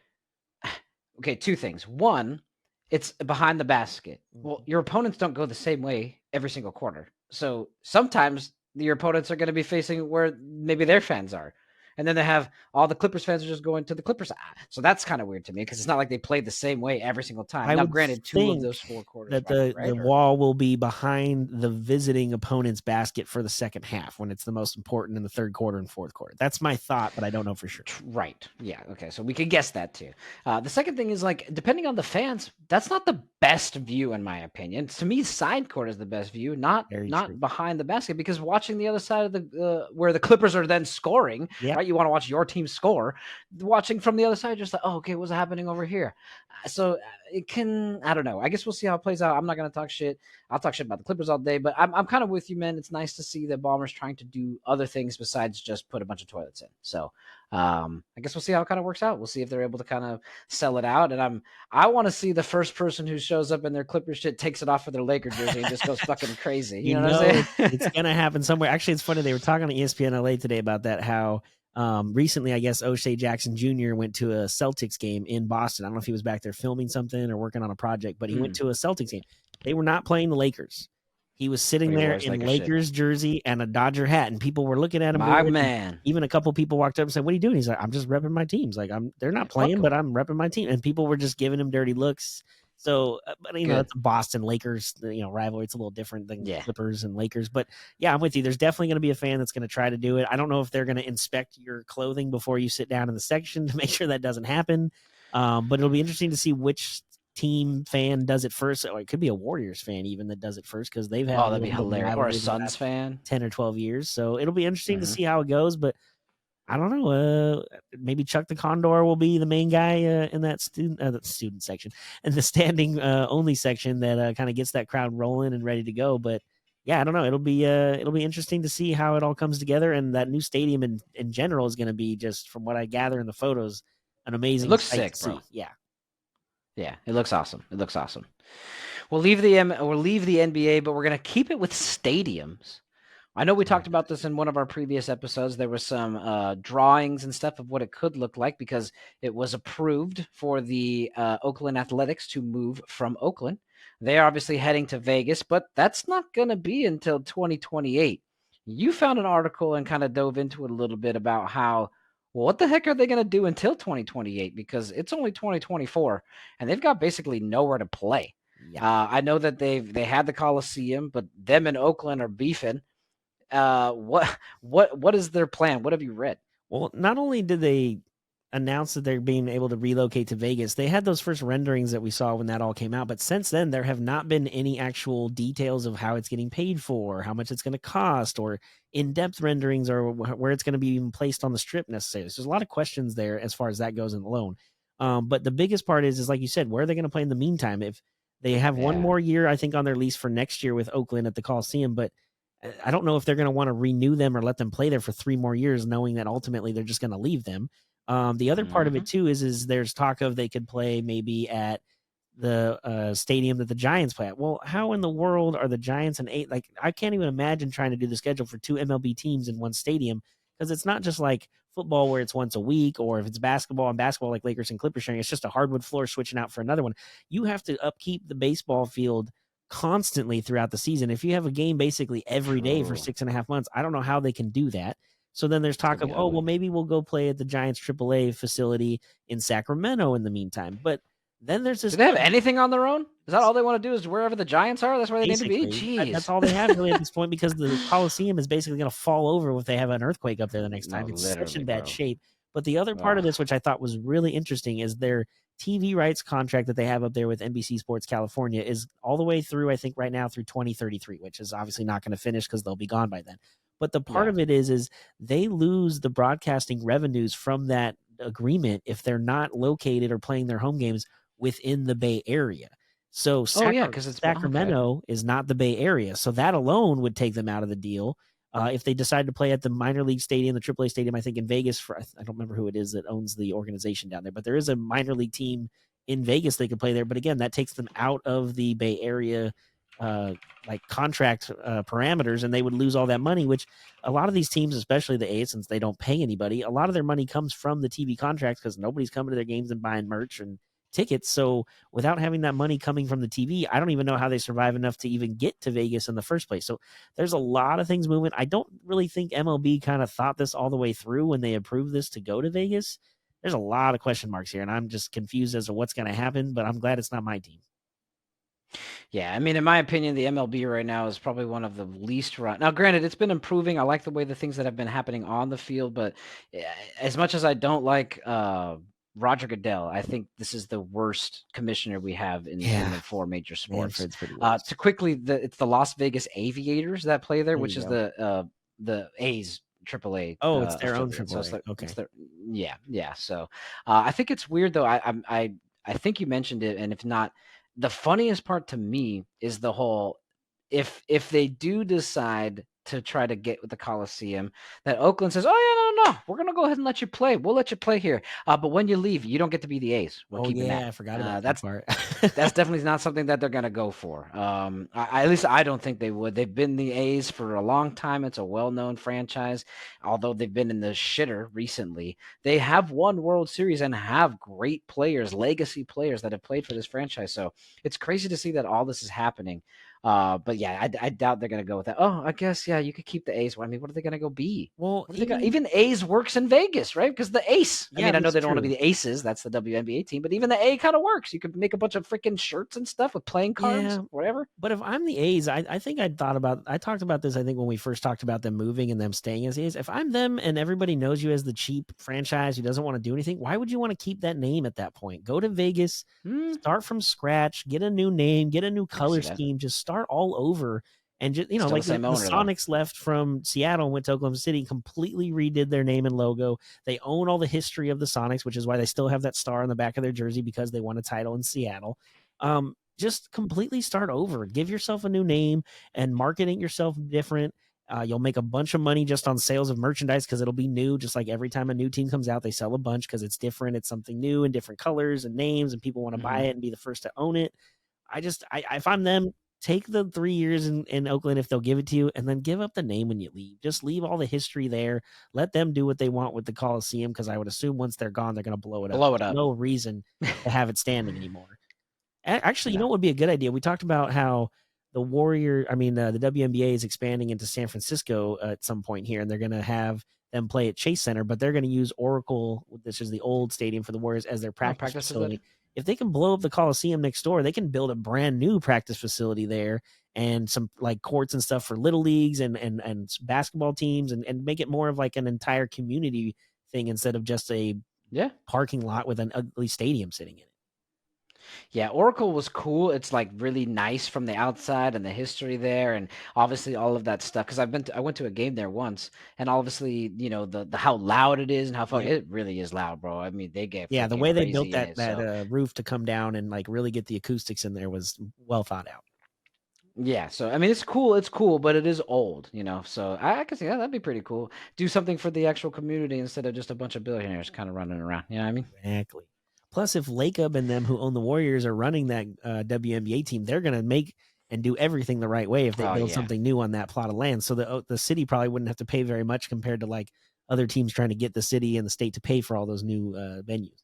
okay, two things. One, it's behind the basket. Well, your opponents don't go the same way every single quarter. So sometimes your opponents are going to be facing where maybe their fans are. and then they have all the Clippers fans are just going to the Clippers. So that's kind of weird to me because it's not like they played the same way every single time. I now, would granted, 2 of think those 4 quarters that might be the right. wall will be behind the visiting opponent's basket for the second half when it's the most important in the third quarter and fourth quarter. That's my thought, but I don't know for sure. Right. Yeah. Okay. So we could guess that too. The second thing is like, depending on the fans, that's not the best view in my opinion. To me, side court is the best view, not Very true. behind the basket, because watching the other side of the where the Clippers are then scoring, Yep. right? You want to watch your team score. Watching from the other side, just like, oh, okay, what's happening over here? So it can, I don't know. I guess we'll see how it plays out. I'm not going to talk shit. I'll talk shit about the Clippers all day, but I'm kind of with you, man. It's nice to see the Bombers trying to do other things besides just put a bunch of toilets in. So I guess we'll see how it kind of works out. We'll see if they're able to kind of sell it out. And I want to see the first person who shows up in their Clippers shit takes it off for their Laker jersey and just goes fucking crazy. You know what I'm saying? It's gonna happen somewhere. Actually, it's funny. They were talking on ESPN LA today about that. How recently, I guess O'Shea Jackson Jr. went to a Celtics game in Boston. I don't know if he was back there filming something or working on a project, but he went to a Celtics game. They were not playing the Lakers. He was sitting there in Lakers jersey and a Dodger hat, and people were looking at him. My man. Even a couple people walked up and said, "What are you doing?" He's like, "I'm just repping my teams. Like they're not playing, but I'm repping my team." And people were just giving him dirty looks. So, but you know, it's a Boston Lakers, rivalry. It's a little different than Clippers and Lakers. But yeah, I'm with you. There's definitely going to be a fan that's going to try to do it. I don't know if they're going to inspect your clothing before you sit down in the section to make sure that doesn't happen. But it'll be interesting to see which team fan does it first. Or it could be a Warriors fan even that does it first, because they've had that'd be hilarious. Or a Suns fan, 10 or 12 years. So it'll be interesting to see how it goes. But I don't know. Maybe Chuck the Condor will be the main guy in that student section, and the standing only section that kind of gets that crowd rolling and ready to go. But yeah, I don't know. It'll be interesting to see how it all comes together. And that new stadium in general is going to be, just from what I gather in the photos, an amazing. It looks sick, bro. Yeah. Yeah, it looks awesome. It looks awesome. We'll leave the NBA, but we're gonna keep it with stadiums. I know we talked about this in one of our previous episodes. There was some drawings and stuff of what it could look like, because it was approved for the Oakland Athletics to move from Oakland. They are obviously heading to Vegas, but that's not going to be until 2028. You found an article and kind of dove into it a little bit about how, well, what the heck are they going to do until 2028? Because it's only 2024, and they've got basically nowhere to play. Yeah. I know that they had the Coliseum, but them and Oakland are beefing. What is their plan? What have you read? Well, not only did they announce that they're being able to relocate to Vegas, they had those first renderings that we saw when that all came out. But since then, there have not been any actual details of how it's getting paid for, how much it's going to cost, or in-depth renderings, or where it's going to be even placed on the strip necessarily. So there's a lot of questions there as far as that goes in the loan. But the biggest part is like you said, where are they going to play in the meantime? If they have one more year, I think, on their lease for next year with Oakland at the Coliseum, but I don't know if they're going to want to renew them or let them play there for 3 more years, knowing that ultimately they're just going to leave them. The other part of it too is there's talk of they could play maybe at the stadium that the Giants play at. Well, how in the world are the Giants and 8? Like, I can't even imagine trying to do the schedule for 2 MLB teams in one stadium, because it's not just like football where it's once a week, or if it's basketball and basketball like Lakers and Clippers sharing, it's just a hardwood floor switching out for another one. You have to upkeep the baseball field constantly throughout the season. If you have a game basically every day for 6.5 months, I don't know how they can do that. So then there's talk of, well, maybe we'll go play at the Giants AAA facility in Sacramento in the meantime. But then there's this. Do they have anything on their own? Is that all they want to do, is wherever the Giants are? That's where they need to be? Jeez. That's all they have really at this point, because the Coliseum is basically going to fall over if they have an earthquake up there the next time. It's such in bad shape. But the other part of this, which I thought was really interesting, is their TV rights contract that they have up there with NBC Sports California is all the way through, I think right now, through 2033, which is obviously not going to finish because they'll be gone by then. But the part of it is they lose the broadcasting revenues from that agreement if they're not located or playing their home games within the Bay Area. So because Sacramento is not the Bay Area. So that alone would take them out of the deal. If they decide to play at the minor league stadium, the AAA stadium, I think in Vegas, I don't remember who it is that owns the organization down there, but there is a minor league team in Vegas they could play there. But again, that takes them out of the Bay Area contract parameters, and they would lose all that money, which a lot of these teams, especially the A's, since they don't pay anybody, a lot of their money comes from the TV contracts, because nobody's coming to their games and buying merch and tickets. So without having that money coming from the TV, I don't even know how they survive enough to even get to Vegas in the first place. So there's a lot of things moving. I don't really think MLB kind of thought this all the way through when they approved this to go to Vegas. There's a lot of question marks here, and I'm just confused as to what's going to happen, but I'm glad it's not my team. Yeah, I mean, in my opinion, the MLB right now is probably one of the least run. Now, granted, it's been improving. I like the way the things that have been happening on the field, but as much as I don't like Roger Goodell, I think this is the worst commissioner we have in the four major sports. Manfred's pretty worse. To quickly, it's the Las Vegas Aviators that play there, which is the A's AAA. Oh, it's their own affiliate. AAA. So it's like, okay. Yeah. So I think it's weird though. I think you mentioned it, and if not, the funniest part to me is the whole if they do decide to try to get with the Coliseum, that Oakland says, "Oh yeah, no, we're gonna go ahead and let you play. We'll let you play here, but when you leave, you don't get to be the A's. We're keeping that." I forgot about that part. That's definitely not something that they're gonna go for. At least I don't think they would. They've been the A's for a long time. It's a well-known franchise, although they've been in the shitter recently. They have won World Series and have great players, legacy players that have played for this franchise. So it's crazy to see that all this is happening. But yeah, I doubt they're gonna go with that. Oh, I guess you could keep the A's. I mean, what are they gonna go be? Well, even A's works in Vegas, right? Because the Ace. I mean, I know they don't want to be the Aces. That's the WNBA team, but even the A kind of works. You could make a bunch of freaking shirts and stuff with playing cards, whatever. But if I'm the A's, I think I talked about this. I think when we first talked about them moving and them staying as A's. If I'm them and everybody knows you as the cheap franchise who doesn't want to do anything, why would you want to keep that name at that point? Go to Vegas, start from scratch, get a new name, get a new color scheme, just start all over. And just, Still like the Sonics left from Seattle and went to Oklahoma City, completely redid their name and logo. They own all the history of the Sonics, which is why they still have that star on the back of their jersey, because they won a title in Seattle. Just completely start over. Give yourself a new name and marketing yourself different. You'll make a bunch of money just on sales of merchandise because it'll be new. Just like every time a new team comes out, they sell a bunch because it's different. It's something new and different colors and names, and people want to buy it and be the first to own it. If I'm them, take the 3 years in Oakland if they'll give it to you, and then give up the name when you leave. Just leave all the history there. Let them do what they want with the Coliseum, because I would assume once they're gone, they're going to blow it up. There's no reason to have it standing anymore. Actually, you know what would be a good idea? We talked about how the WNBA is expanding into San Francisco at some point here, and they're going to have them play at Chase Center, but they're going to use Oracle, which is the old stadium for the Warriors, as their practice facility. If they can blow up the Coliseum next door, they can build a brand new practice facility there and some like courts and stuff for little leagues and basketball teams, and make it more of like an entire community thing instead of just a parking lot with an ugly stadium sitting in it. Yeah, Oracle was cool. It's like really nice from the outside, and the history there, and obviously all of that stuff. Because I went to a game there once, and obviously the how loud it is and how fun it really is loud, bro. I mean, they get the way they built that roof to come down and like really get the acoustics in there was well thought out. Yeah, so I mean, it's cool, but it is old, So I can see that'd be pretty cool. Do something for the actual community instead of just a bunch of billionaires kind of running around. You know what I mean? Exactly. Plus, if Lacob and them who own the Warriors are running that WNBA team, they're going to make and do everything the right way if they build something new on that plot of land. So the city probably wouldn't have to pay very much compared to like other teams trying to get the city and the state to pay for all those new venues.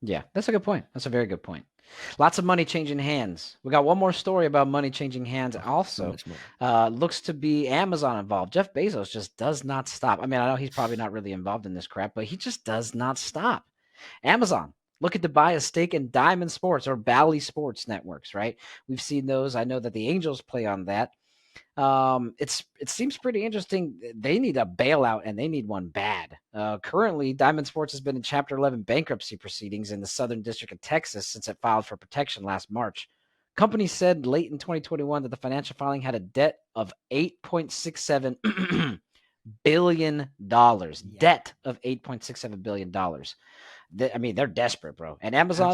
Yeah, that's a good point. That's a very good point. Lots of money changing hands. We got one more story about money changing hands also. Looks to be Amazon involved. Jeff Bezos just does not stop. I mean, I know he's probably not really involved in this crap, but he just does not stop. Amazon looking to buy a stake in Diamond Sports or Bally Sports networks, right? We've seen those. I know that the Angels play on that. It seems pretty interesting. They need a bailout, and they need one bad. Currently, Diamond Sports has been in Chapter 11 bankruptcy proceedings in the Southern District of Texas since it filed for protection last March. Company said late in 2021 that the financial filing had a debt of $8.67 billion. Debt of $8.67 billion. I mean, they're desperate, bro. And Amazon,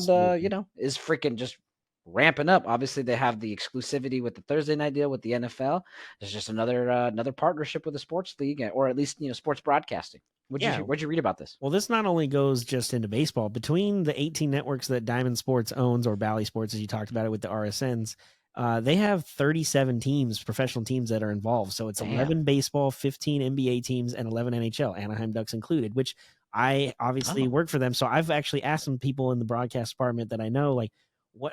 is freaking just ramping up. Obviously, they have the exclusivity with the Thursday night deal with the NFL. There's just another partnership with the sports league, or at least sports broadcasting. What'd you read about this? Well, this not only goes just into baseball. Between the 18 networks that Diamond Sports owns, or Bally Sports, as you talked about it with the RSNs, they have 37 teams, professional teams that are involved. So it's 11 baseball, 15 NBA teams, and 11 NHL, Anaheim Ducks included, which I obviously Oh, work for them, so I've actually asked some people in the broadcast department that I know, like,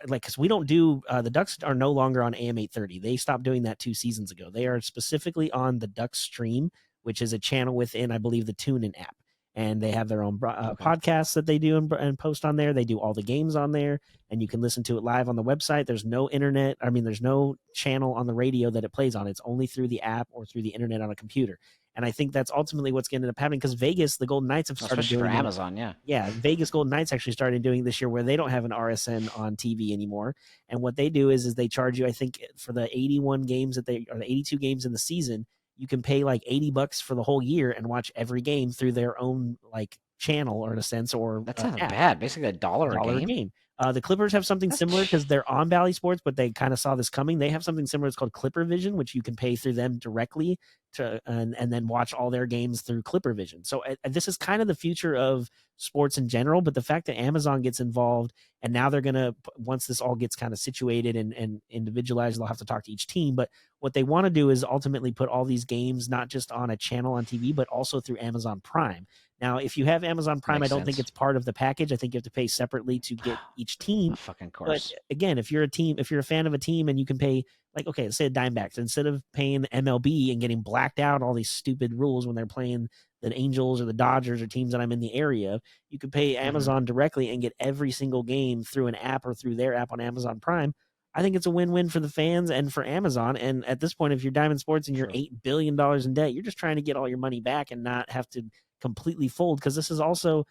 because we don't do the Ducks are no longer on AM 830. They stopped doing that 2 seasons ago. They are specifically on the Ducks Stream, which is a channel within, I believe, the TuneIn app, and they have their own okay. podcasts that they do and post on there. They do all the games on there, and you can listen to it live on the website. There's no internet. I mean, there's no channel on the radio that it plays on. It's only through the app or through the internet on a computer. And I think that's ultimately what's going to end up happening, because Vegas, the Golden Knights have started Especially for doing it. Amazon, yeah. Yeah, Vegas Golden Knights actually started doing this year where they don't have an RSN on TV anymore. And what they do is they charge you, I think, for the 81 games or the 82 games in the season, you can pay like $80 for the whole year and watch every game through their own like channel, or in a sense, or That's not app. bad. Basically $1 a $1 a game. game. The Clippers have something That's similar because they're on Bally Sports, but they kind of saw this coming. They have something similar. It's called Clipper Vision, which you can pay through them directly and then watch all their games through Clipper Vision. So this is kind of the future of sports in general. But the fact that Amazon gets involved, and now they're gonna, once this all gets kind of situated and individualized, they'll have to talk to each team. But what they want to do is ultimately put all these games not just on a channel on TV, but also through Amazon Prime. Now, if you have Amazon Prime, Makes I don't think sense. it's part of the package. I think you have to pay separately to get each team. Of fucking But course. again, if you're a fan of a team and you can pay, like, okay, let's say the Diamondbacks, instead of paying MLB and getting blacked out all these stupid rules when they're playing the Angels or the Dodgers or teams that I'm in the area, you could pay Amazon directly and get every single game through an app or through their app on Amazon Prime. I think it's a win-win for the fans and for Amazon. And at this point, if you're Diamond Sports and you're True. $8 billion in debt, you're just trying to get all your money back and not have to completely fold, because this is also,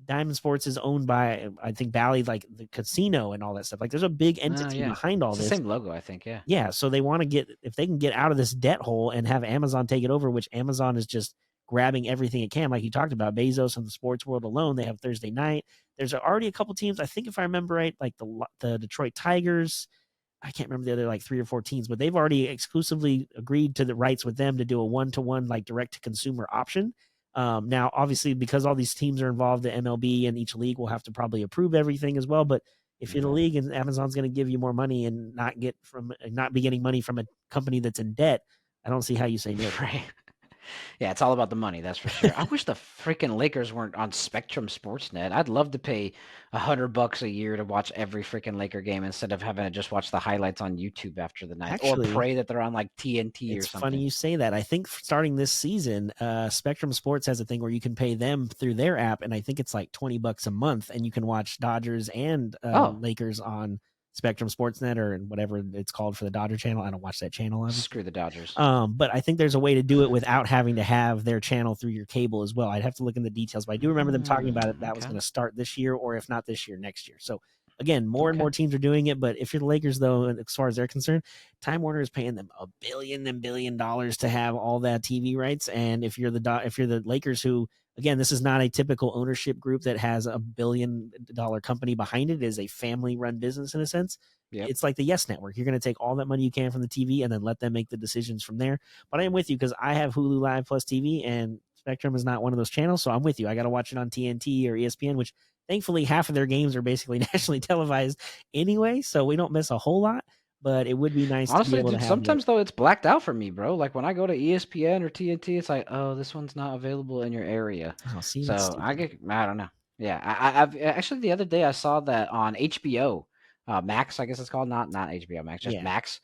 Diamond Sports is owned by, I think, Bally, like the casino and all that stuff. Like there's a big entity Yeah. behind all It's this. the same logo, I think. Yeah. Yeah, so they want to get, if they can get out of this debt hole and have Amazon take it over, which Amazon is just grabbing everything it can, like you talked about, Bezos and the sports world alone. They have Thursday night. There's already a couple teams, I think, if I remember right, like the Detroit Tigers. I can't remember the other like 3 or 4 teams, but they've already exclusively agreed to the rights with them to do a 1-to-1 like direct to consumer option. Now, obviously, because all these teams are involved, the MLB and each league will have to probably approve everything as well. But if you're the league and Amazon's going to give you more money and not be getting money from a company that's in debt, I don't see how you say no. Right. Yeah, it's all about the money, that's for sure. I wish the freaking Lakers weren't on Spectrum Sportsnet. I'd love to pay $100 a year to watch every freaking Laker game instead of having to just watch the highlights on YouTube after the night, or Actually, pray that they're on like TNT or it's something. funny you say that. I think starting this season, Spectrum Sports has a thing where you can pay them through their app, and I think it's like $20 a month, and you can watch Dodgers and Lakers on Spectrum Sportsnet or whatever it's called for the Dodger channel. I don't watch that channel, obviously. Screw the Dodgers. But I think there's a way to do it without having to have their channel through your cable as well. I'd have to look in the details, but I do remember them talking about it. That was going to start this year, or if not this year, next year. So again, more and more teams are doing it. But if you're the Lakers, though, and as far as they're concerned, Time Warner is paying them $1 billion to have all that TV rights. And if you're the Lakers, who, again, this is not a typical ownership group that has $1 billion company behind it. It is a family-run business in a sense. Yep. It's like the Yes Network. You're going to take all that money you can from the TV and then let them make the decisions from there. But I am with you because I have Hulu Live Plus TV, and Spectrum is not one of those channels. So I'm with you. I got to watch it on TNT or ESPN, which thankfully half of their games are basically nationally televised anyway. So we don't miss a whole lot. But it would be nice Honestly, to be able dude, to have sometimes though it's blacked out for me, bro. Like when I go to ESPN or TNT, it's like, oh, this one's not available in your area. Oh, see, so I don't know. Yeah, I've actually the other day I saw that on HBO Max, I guess it's called, not HBO Max, just Max.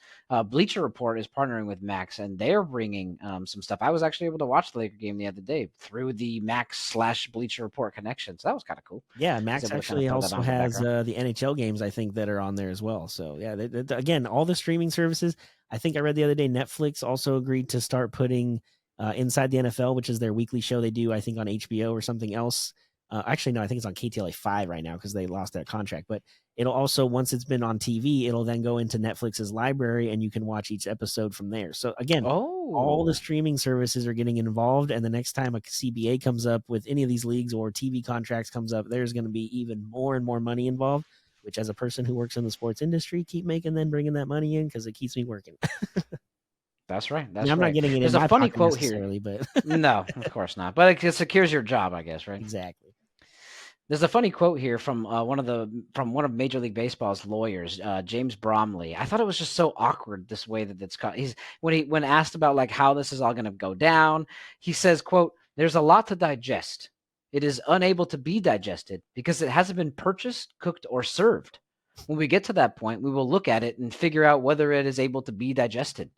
Bleacher Report is partnering with Max, and they're bringing some stuff. I was actually able to watch the Laker game the other day through the Max/Bleacher Report connection, so that was kind of cool. Yeah, Max actually also has the NHL games, I think, that are on there as well. So yeah, again, all the streaming services. I think I read the other day Netflix also agreed to start putting Inside the NFL, which is their weekly show they do, I think, on HBO or something else. Actually, no, I think it's on KTLA 5 right now because they lost that contract. But it'll also, once it's been on TV, it'll then go into Netflix's library and you can watch each episode from there. So again, all the streaming services are getting involved. And the next time a CBA comes up with any of these leagues or TV contracts comes up, there's going to be even more and more money involved, which as a person who works in the sports industry, keep making then bringing that money in because it keeps me working. That's right. I'm not getting it. There's in a funny quote here, but no, of course not. But it secures your job, I guess, right? Exactly. There's a funny quote here from one of Major League Baseball's lawyers, James Bromley. I thought it was just so awkward this way that it's cut. When asked about like how this is all going to go down, he says, "quote There's a lot to digest. it is unable to be digested because it hasn't been purchased, cooked, or served. When we get to that point, we will look at it and figure out whether it is able to be digested.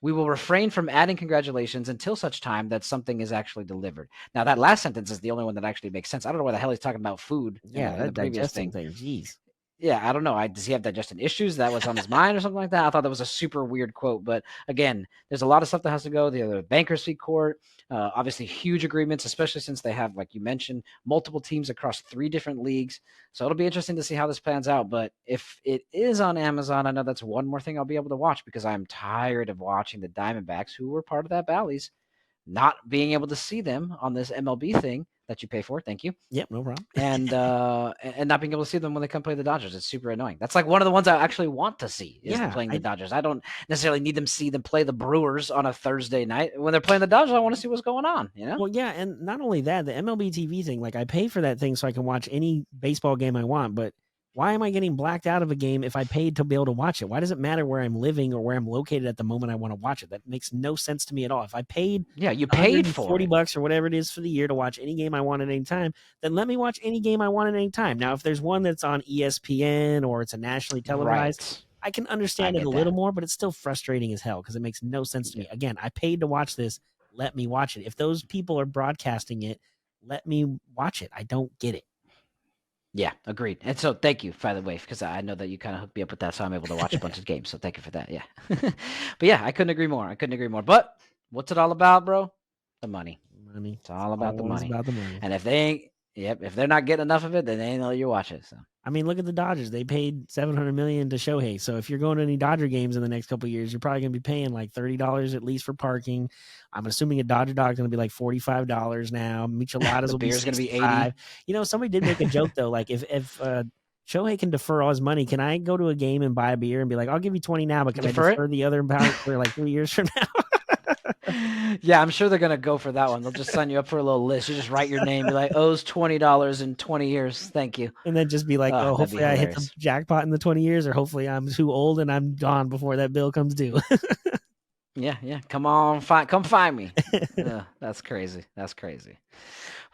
We will refrain from adding congratulations until such time that something is actually delivered. Now, that last sentence is the only one that actually makes sense. I don't know why the hell he's talking about food Yeah, in the that previous digesting thing. jeez. Yeah, I don't know. Does he have digestion issues? That was on his mind or something like that? I thought that was a super weird quote. But again, there's a lot of stuff that has to go. The other bankruptcy court, obviously huge agreements, especially since they have, like you mentioned, multiple teams across 3 different leagues. So it'll be interesting to see how this plans out. But if it is on Amazon, I know that's one more thing I'll be able to watch because I'm tired of watching the Diamondbacks, who were part of that Bally's, not being able to see them on this MLB thing that you pay for. Thank you. Yep, no problem. And not being able to see them when they come play the Dodgers. It's super annoying. That's like one of the ones I actually want to see is playing the Dodgers. I don't necessarily need them see them play the Brewers on a Thursday night. When they're playing the Dodgers, I want to see what's going on, you know? Well, yeah, and not only that, the MLB TV thing, like I pay for that thing so I can watch any baseball game I want, but why am I getting blacked out of a game if I paid to be able to watch it? Why does it matter where I'm living or where I'm located at the moment I want to watch it? That makes no sense to me at all. If I paid you paid for $40 or whatever it is for the year to watch any game I want at any time, then let me watch any game I want at any time. Now, if there's one that's on ESPN or it's a nationally televised, I can understand it a little more, but it's still frustrating as hell because it makes no sense to me. Again, I paid to watch this. Let me watch it. If those people are broadcasting it, let me watch it. I don't get it. Yeah, agreed. And so thank you, by the way, because I know that you kind of hooked me up with that, so I'm able to watch a bunch of games. So thank you for that. Yeah. But yeah, I couldn't agree more. But what's it all about, bro? The money. Money. It's all about the money. About the money. And if they ain't, if they're not getting enough of it, then they ain't know you watch it. So I mean, look at the Dodgers. They paid $700 million to Shohei. So if you're going to any Dodger games in the next couple of years, you're probably going to be paying like $30 at least for parking. I'm assuming a Dodger dog is going to be like $45 now. Micheladas will be $65. Going to be $80. You know, somebody did make a joke though. Like if Shohei can defer all his money, can I go to a game and buy a beer and be like, I'll give you 20 now, but can I defer the other amount for like 3 years from now? Yeah, I'm sure they're gonna go for that one. They'll just sign you up for a little list. You just write your name, be like, owes $20 in 20 years. Thank you. And then just be like, oh, hopefully I hit the jackpot in the 20 years, or hopefully I'm too old and I'm gone before that bill comes due. Yeah. Come on, come find me. That's crazy.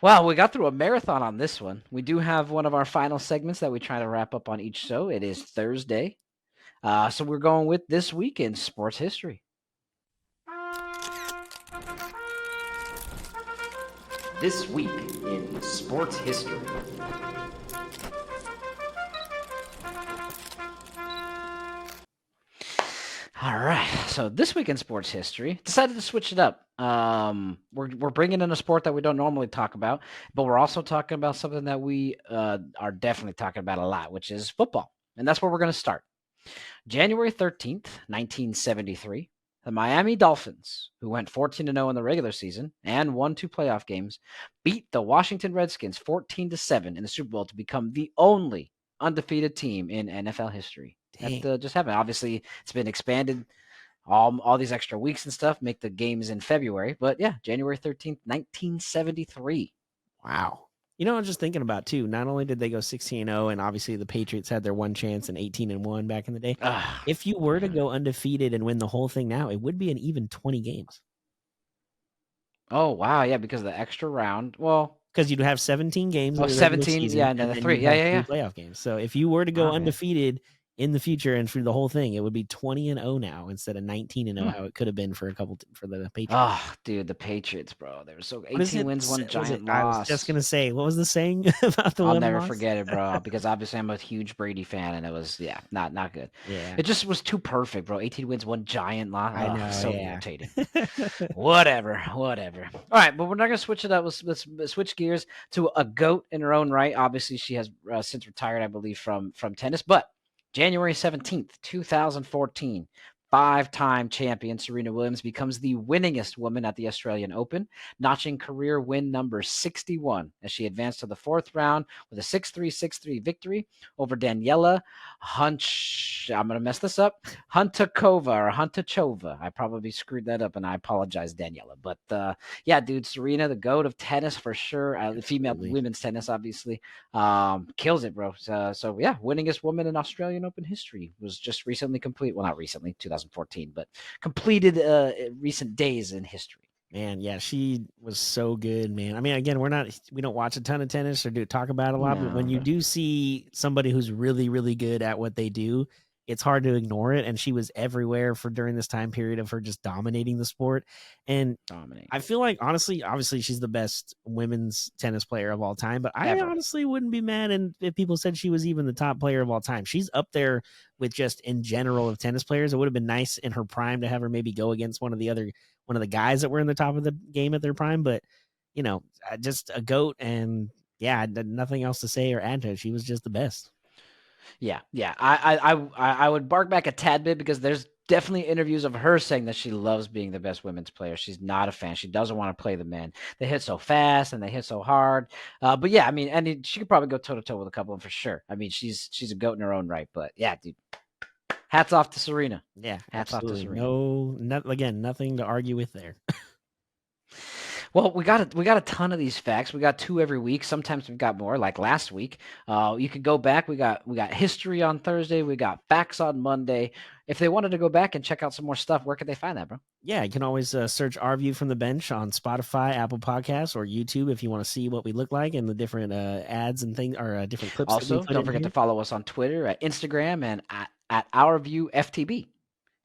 Well, we got through a marathon on this one. We do have one of our final segments that we try to wrap up on each show. It is Thursday. So we're going with This Week in Sports History. This Week in Sports History. All right. So this week in sports history, decided to switch it up. We're bringing in a sport that we don't normally talk about, but we're also talking about something that we are definitely talking about a lot, which is football. And that's where we're going to start. January 13th, 1973. The Miami Dolphins, who went 14-0 in the regular season and won 2 playoff games, beat the Washington Redskins 14-7 in the Super Bowl to become the only undefeated team in NFL history. That just happened. Obviously, it's been expanded, all these extra weeks and stuff, make the games in February. But yeah, January 13th, 1973. Wow. You know, I was just thinking about, too, not only did they go 16-0, and obviously the Patriots had their one chance in 18-1 back in the day. If you were to go undefeated and win the whole thing now, it would be an even 20 games. Oh, wow. Yeah, because of the extra round. Well, because you'd have 17 games. 17, season, yeah, and then 3. Yeah. 3 playoff games. So if you were to go undefeated in the future and through the whole thing, it would be 20-0 now instead of 19-0, how it could have been for for the Patriots. Oh, dude, the Patriots, bro. They were so 18 wins, 1 giant loss. I was just gonna say, what was the saying about the I'll one never loss? forget it, bro, because obviously I'm a huge Brady fan, and it was not good. Yeah, it just was too perfect, bro. 18 wins, 1 giant loss. I know, so irritating. Whatever. All right, but we're not gonna switch it up. Let's switch gears to a GOAT in her own right. Obviously, she has since retired, I believe, from tennis, but January 17th, 2014, 5-time champion Serena Williams becomes the winningest woman at the Australian Open, notching career win number 61 as she advanced to the 4th round with a 6-3, 6-3 victory over Daniela I'm going to mess this up, Huntakova. I probably screwed that up, and I apologize, Daniela. But yeah, dude, Serena, the GOAT of tennis for sure. Female women's tennis, obviously, kills it, bro. So yeah, winningest woman in Australian Open history was just recently complete. Well, not recently, 2014, but completed recent days in history. Man, yeah, she was so good, man. I mean, again, we don't watch a ton of tennis or do talk about it a lot, but when you No, do see somebody who's really, really good at what they do, it's hard to ignore it. And she was everywhere for during this time period of her just dominating the sport. And dominate I feel like honestly, obviously she's the best women's tennis player of all time, but I ever. honestly wouldn't be mad and if people said she was even the top player of all time. She's up there with just in general of tennis players. It would have been nice in her prime to have her maybe go against one of the guys that were in the top of the game at their prime, but just a goat and yeah, nothing else to say or add to it. She was just the best. Yeah, yeah. I would bark back a tad bit because there's definitely interviews of her saying that she loves being the best women's player. She's not a fan. She doesn't want to play the men. They hit so fast and they hit so hard. But yeah, I mean, and she could probably go toe to toe with a couple of them for sure. I mean, she's a goat in her own right. But yeah, dude, hats off to Serena. Yeah, Hats off to absolutely. Serena. Again, nothing to argue with there. Well, we got a ton of these facts. We got 2 every week. Sometimes we've got more, like last week. You could go back. We got history on Thursday. We got facts on Monday. If they wanted to go back and check out some more stuff, where could they find that, bro? Yeah, you can always search Our View from the Bench on Spotify, Apple Podcasts, or YouTube if you want to see what we look like and the different ads and things or different clips that we Also, put don't in forget here. to follow us on Twitter, at Instagram, and at Our View FTB.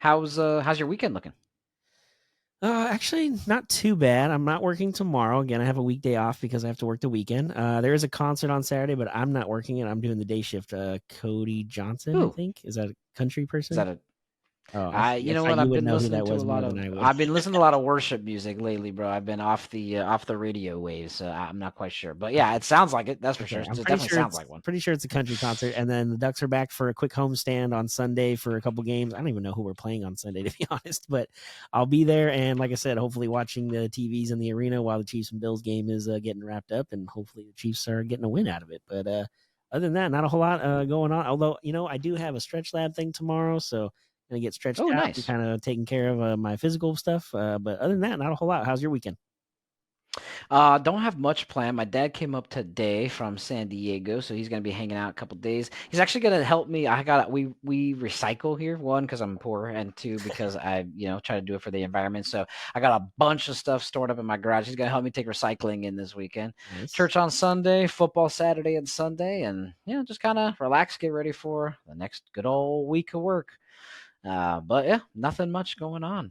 How's your weekend looking? Actually, not too bad. I'm not working tomorrow. Again, I have a weekday off because I have to work the weekend. There is a concert on Saturday, but I'm not working it. I'm doing the day shift. Cody Johnson, I Ooh, think, is that a country is person? that a Oh, you know guess what? you I've would been know who listening that to was more than I would. I've been listening to a lot of worship music lately, bro. I've been off the radio waves, so I'm not quite sure. But yeah, it sounds like it. That's for sure. Okay, It I'm definitely sounds like one. pretty sure it's a country concert, and then the Ducks are back for a quick homestand on Sunday for a couple games. I don't even know who we're playing on Sunday, to be honest, but I'll be there. And like I said, hopefully watching the TVs in the arena while the Chiefs and Bills game is getting wrapped up, and hopefully the Chiefs are getting a win out of it. But other than that, not a whole lot going on. Although I do have a stretch lab thing tomorrow, so gonna get stretched Oh, out and nice. kind of taking care of my physical stuff. But other than that, not a whole lot. How's your weekend? Don't have much planned. My dad came up today from San Diego, so he's gonna be hanging out a couple days. He's actually gonna help me. We recycle here, one because I'm poor, and two because I try to do it for the environment. So I got a bunch of stuff stored up in my garage. He's gonna help me take recycling in this weekend. Nice. Church on Sunday, football Saturday and Sunday, and just kind of relax, get ready for the next good old week of work. But yeah, nothing much going on.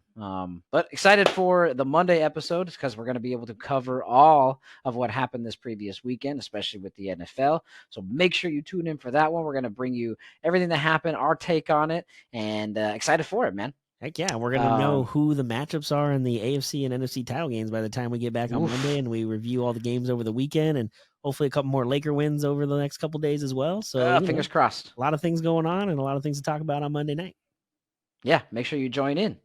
But excited for the Monday episode because we're going to be able to cover all of what happened this previous weekend, especially with the NFL. So make sure you tune in for that one. We're going to bring you everything that happened, our take on it, and excited for it, man. Heck yeah, we're gonna know who the matchups are in the AFC and NFC title games by the time we get back on Monday and we review all the games over the weekend and hopefully a couple more Laker wins over the next couple days as well. So Fingers crossed. a lot of things going on and a lot of things to talk about on Monday night. Yeah, make sure you join in.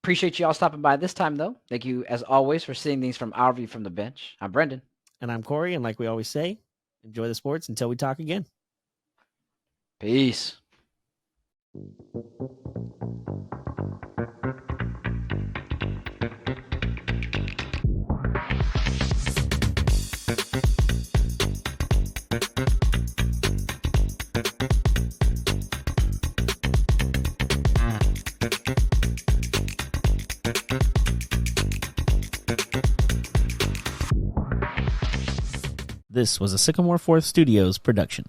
Appreciate you all stopping by this time, though. Thank you, as always, for seeing things from Our View from the Bench. I'm Brendan. And I'm Corey, and like we always say, enjoy the sports until we talk again. Peace. This was a Sycamore Fourth Studios production.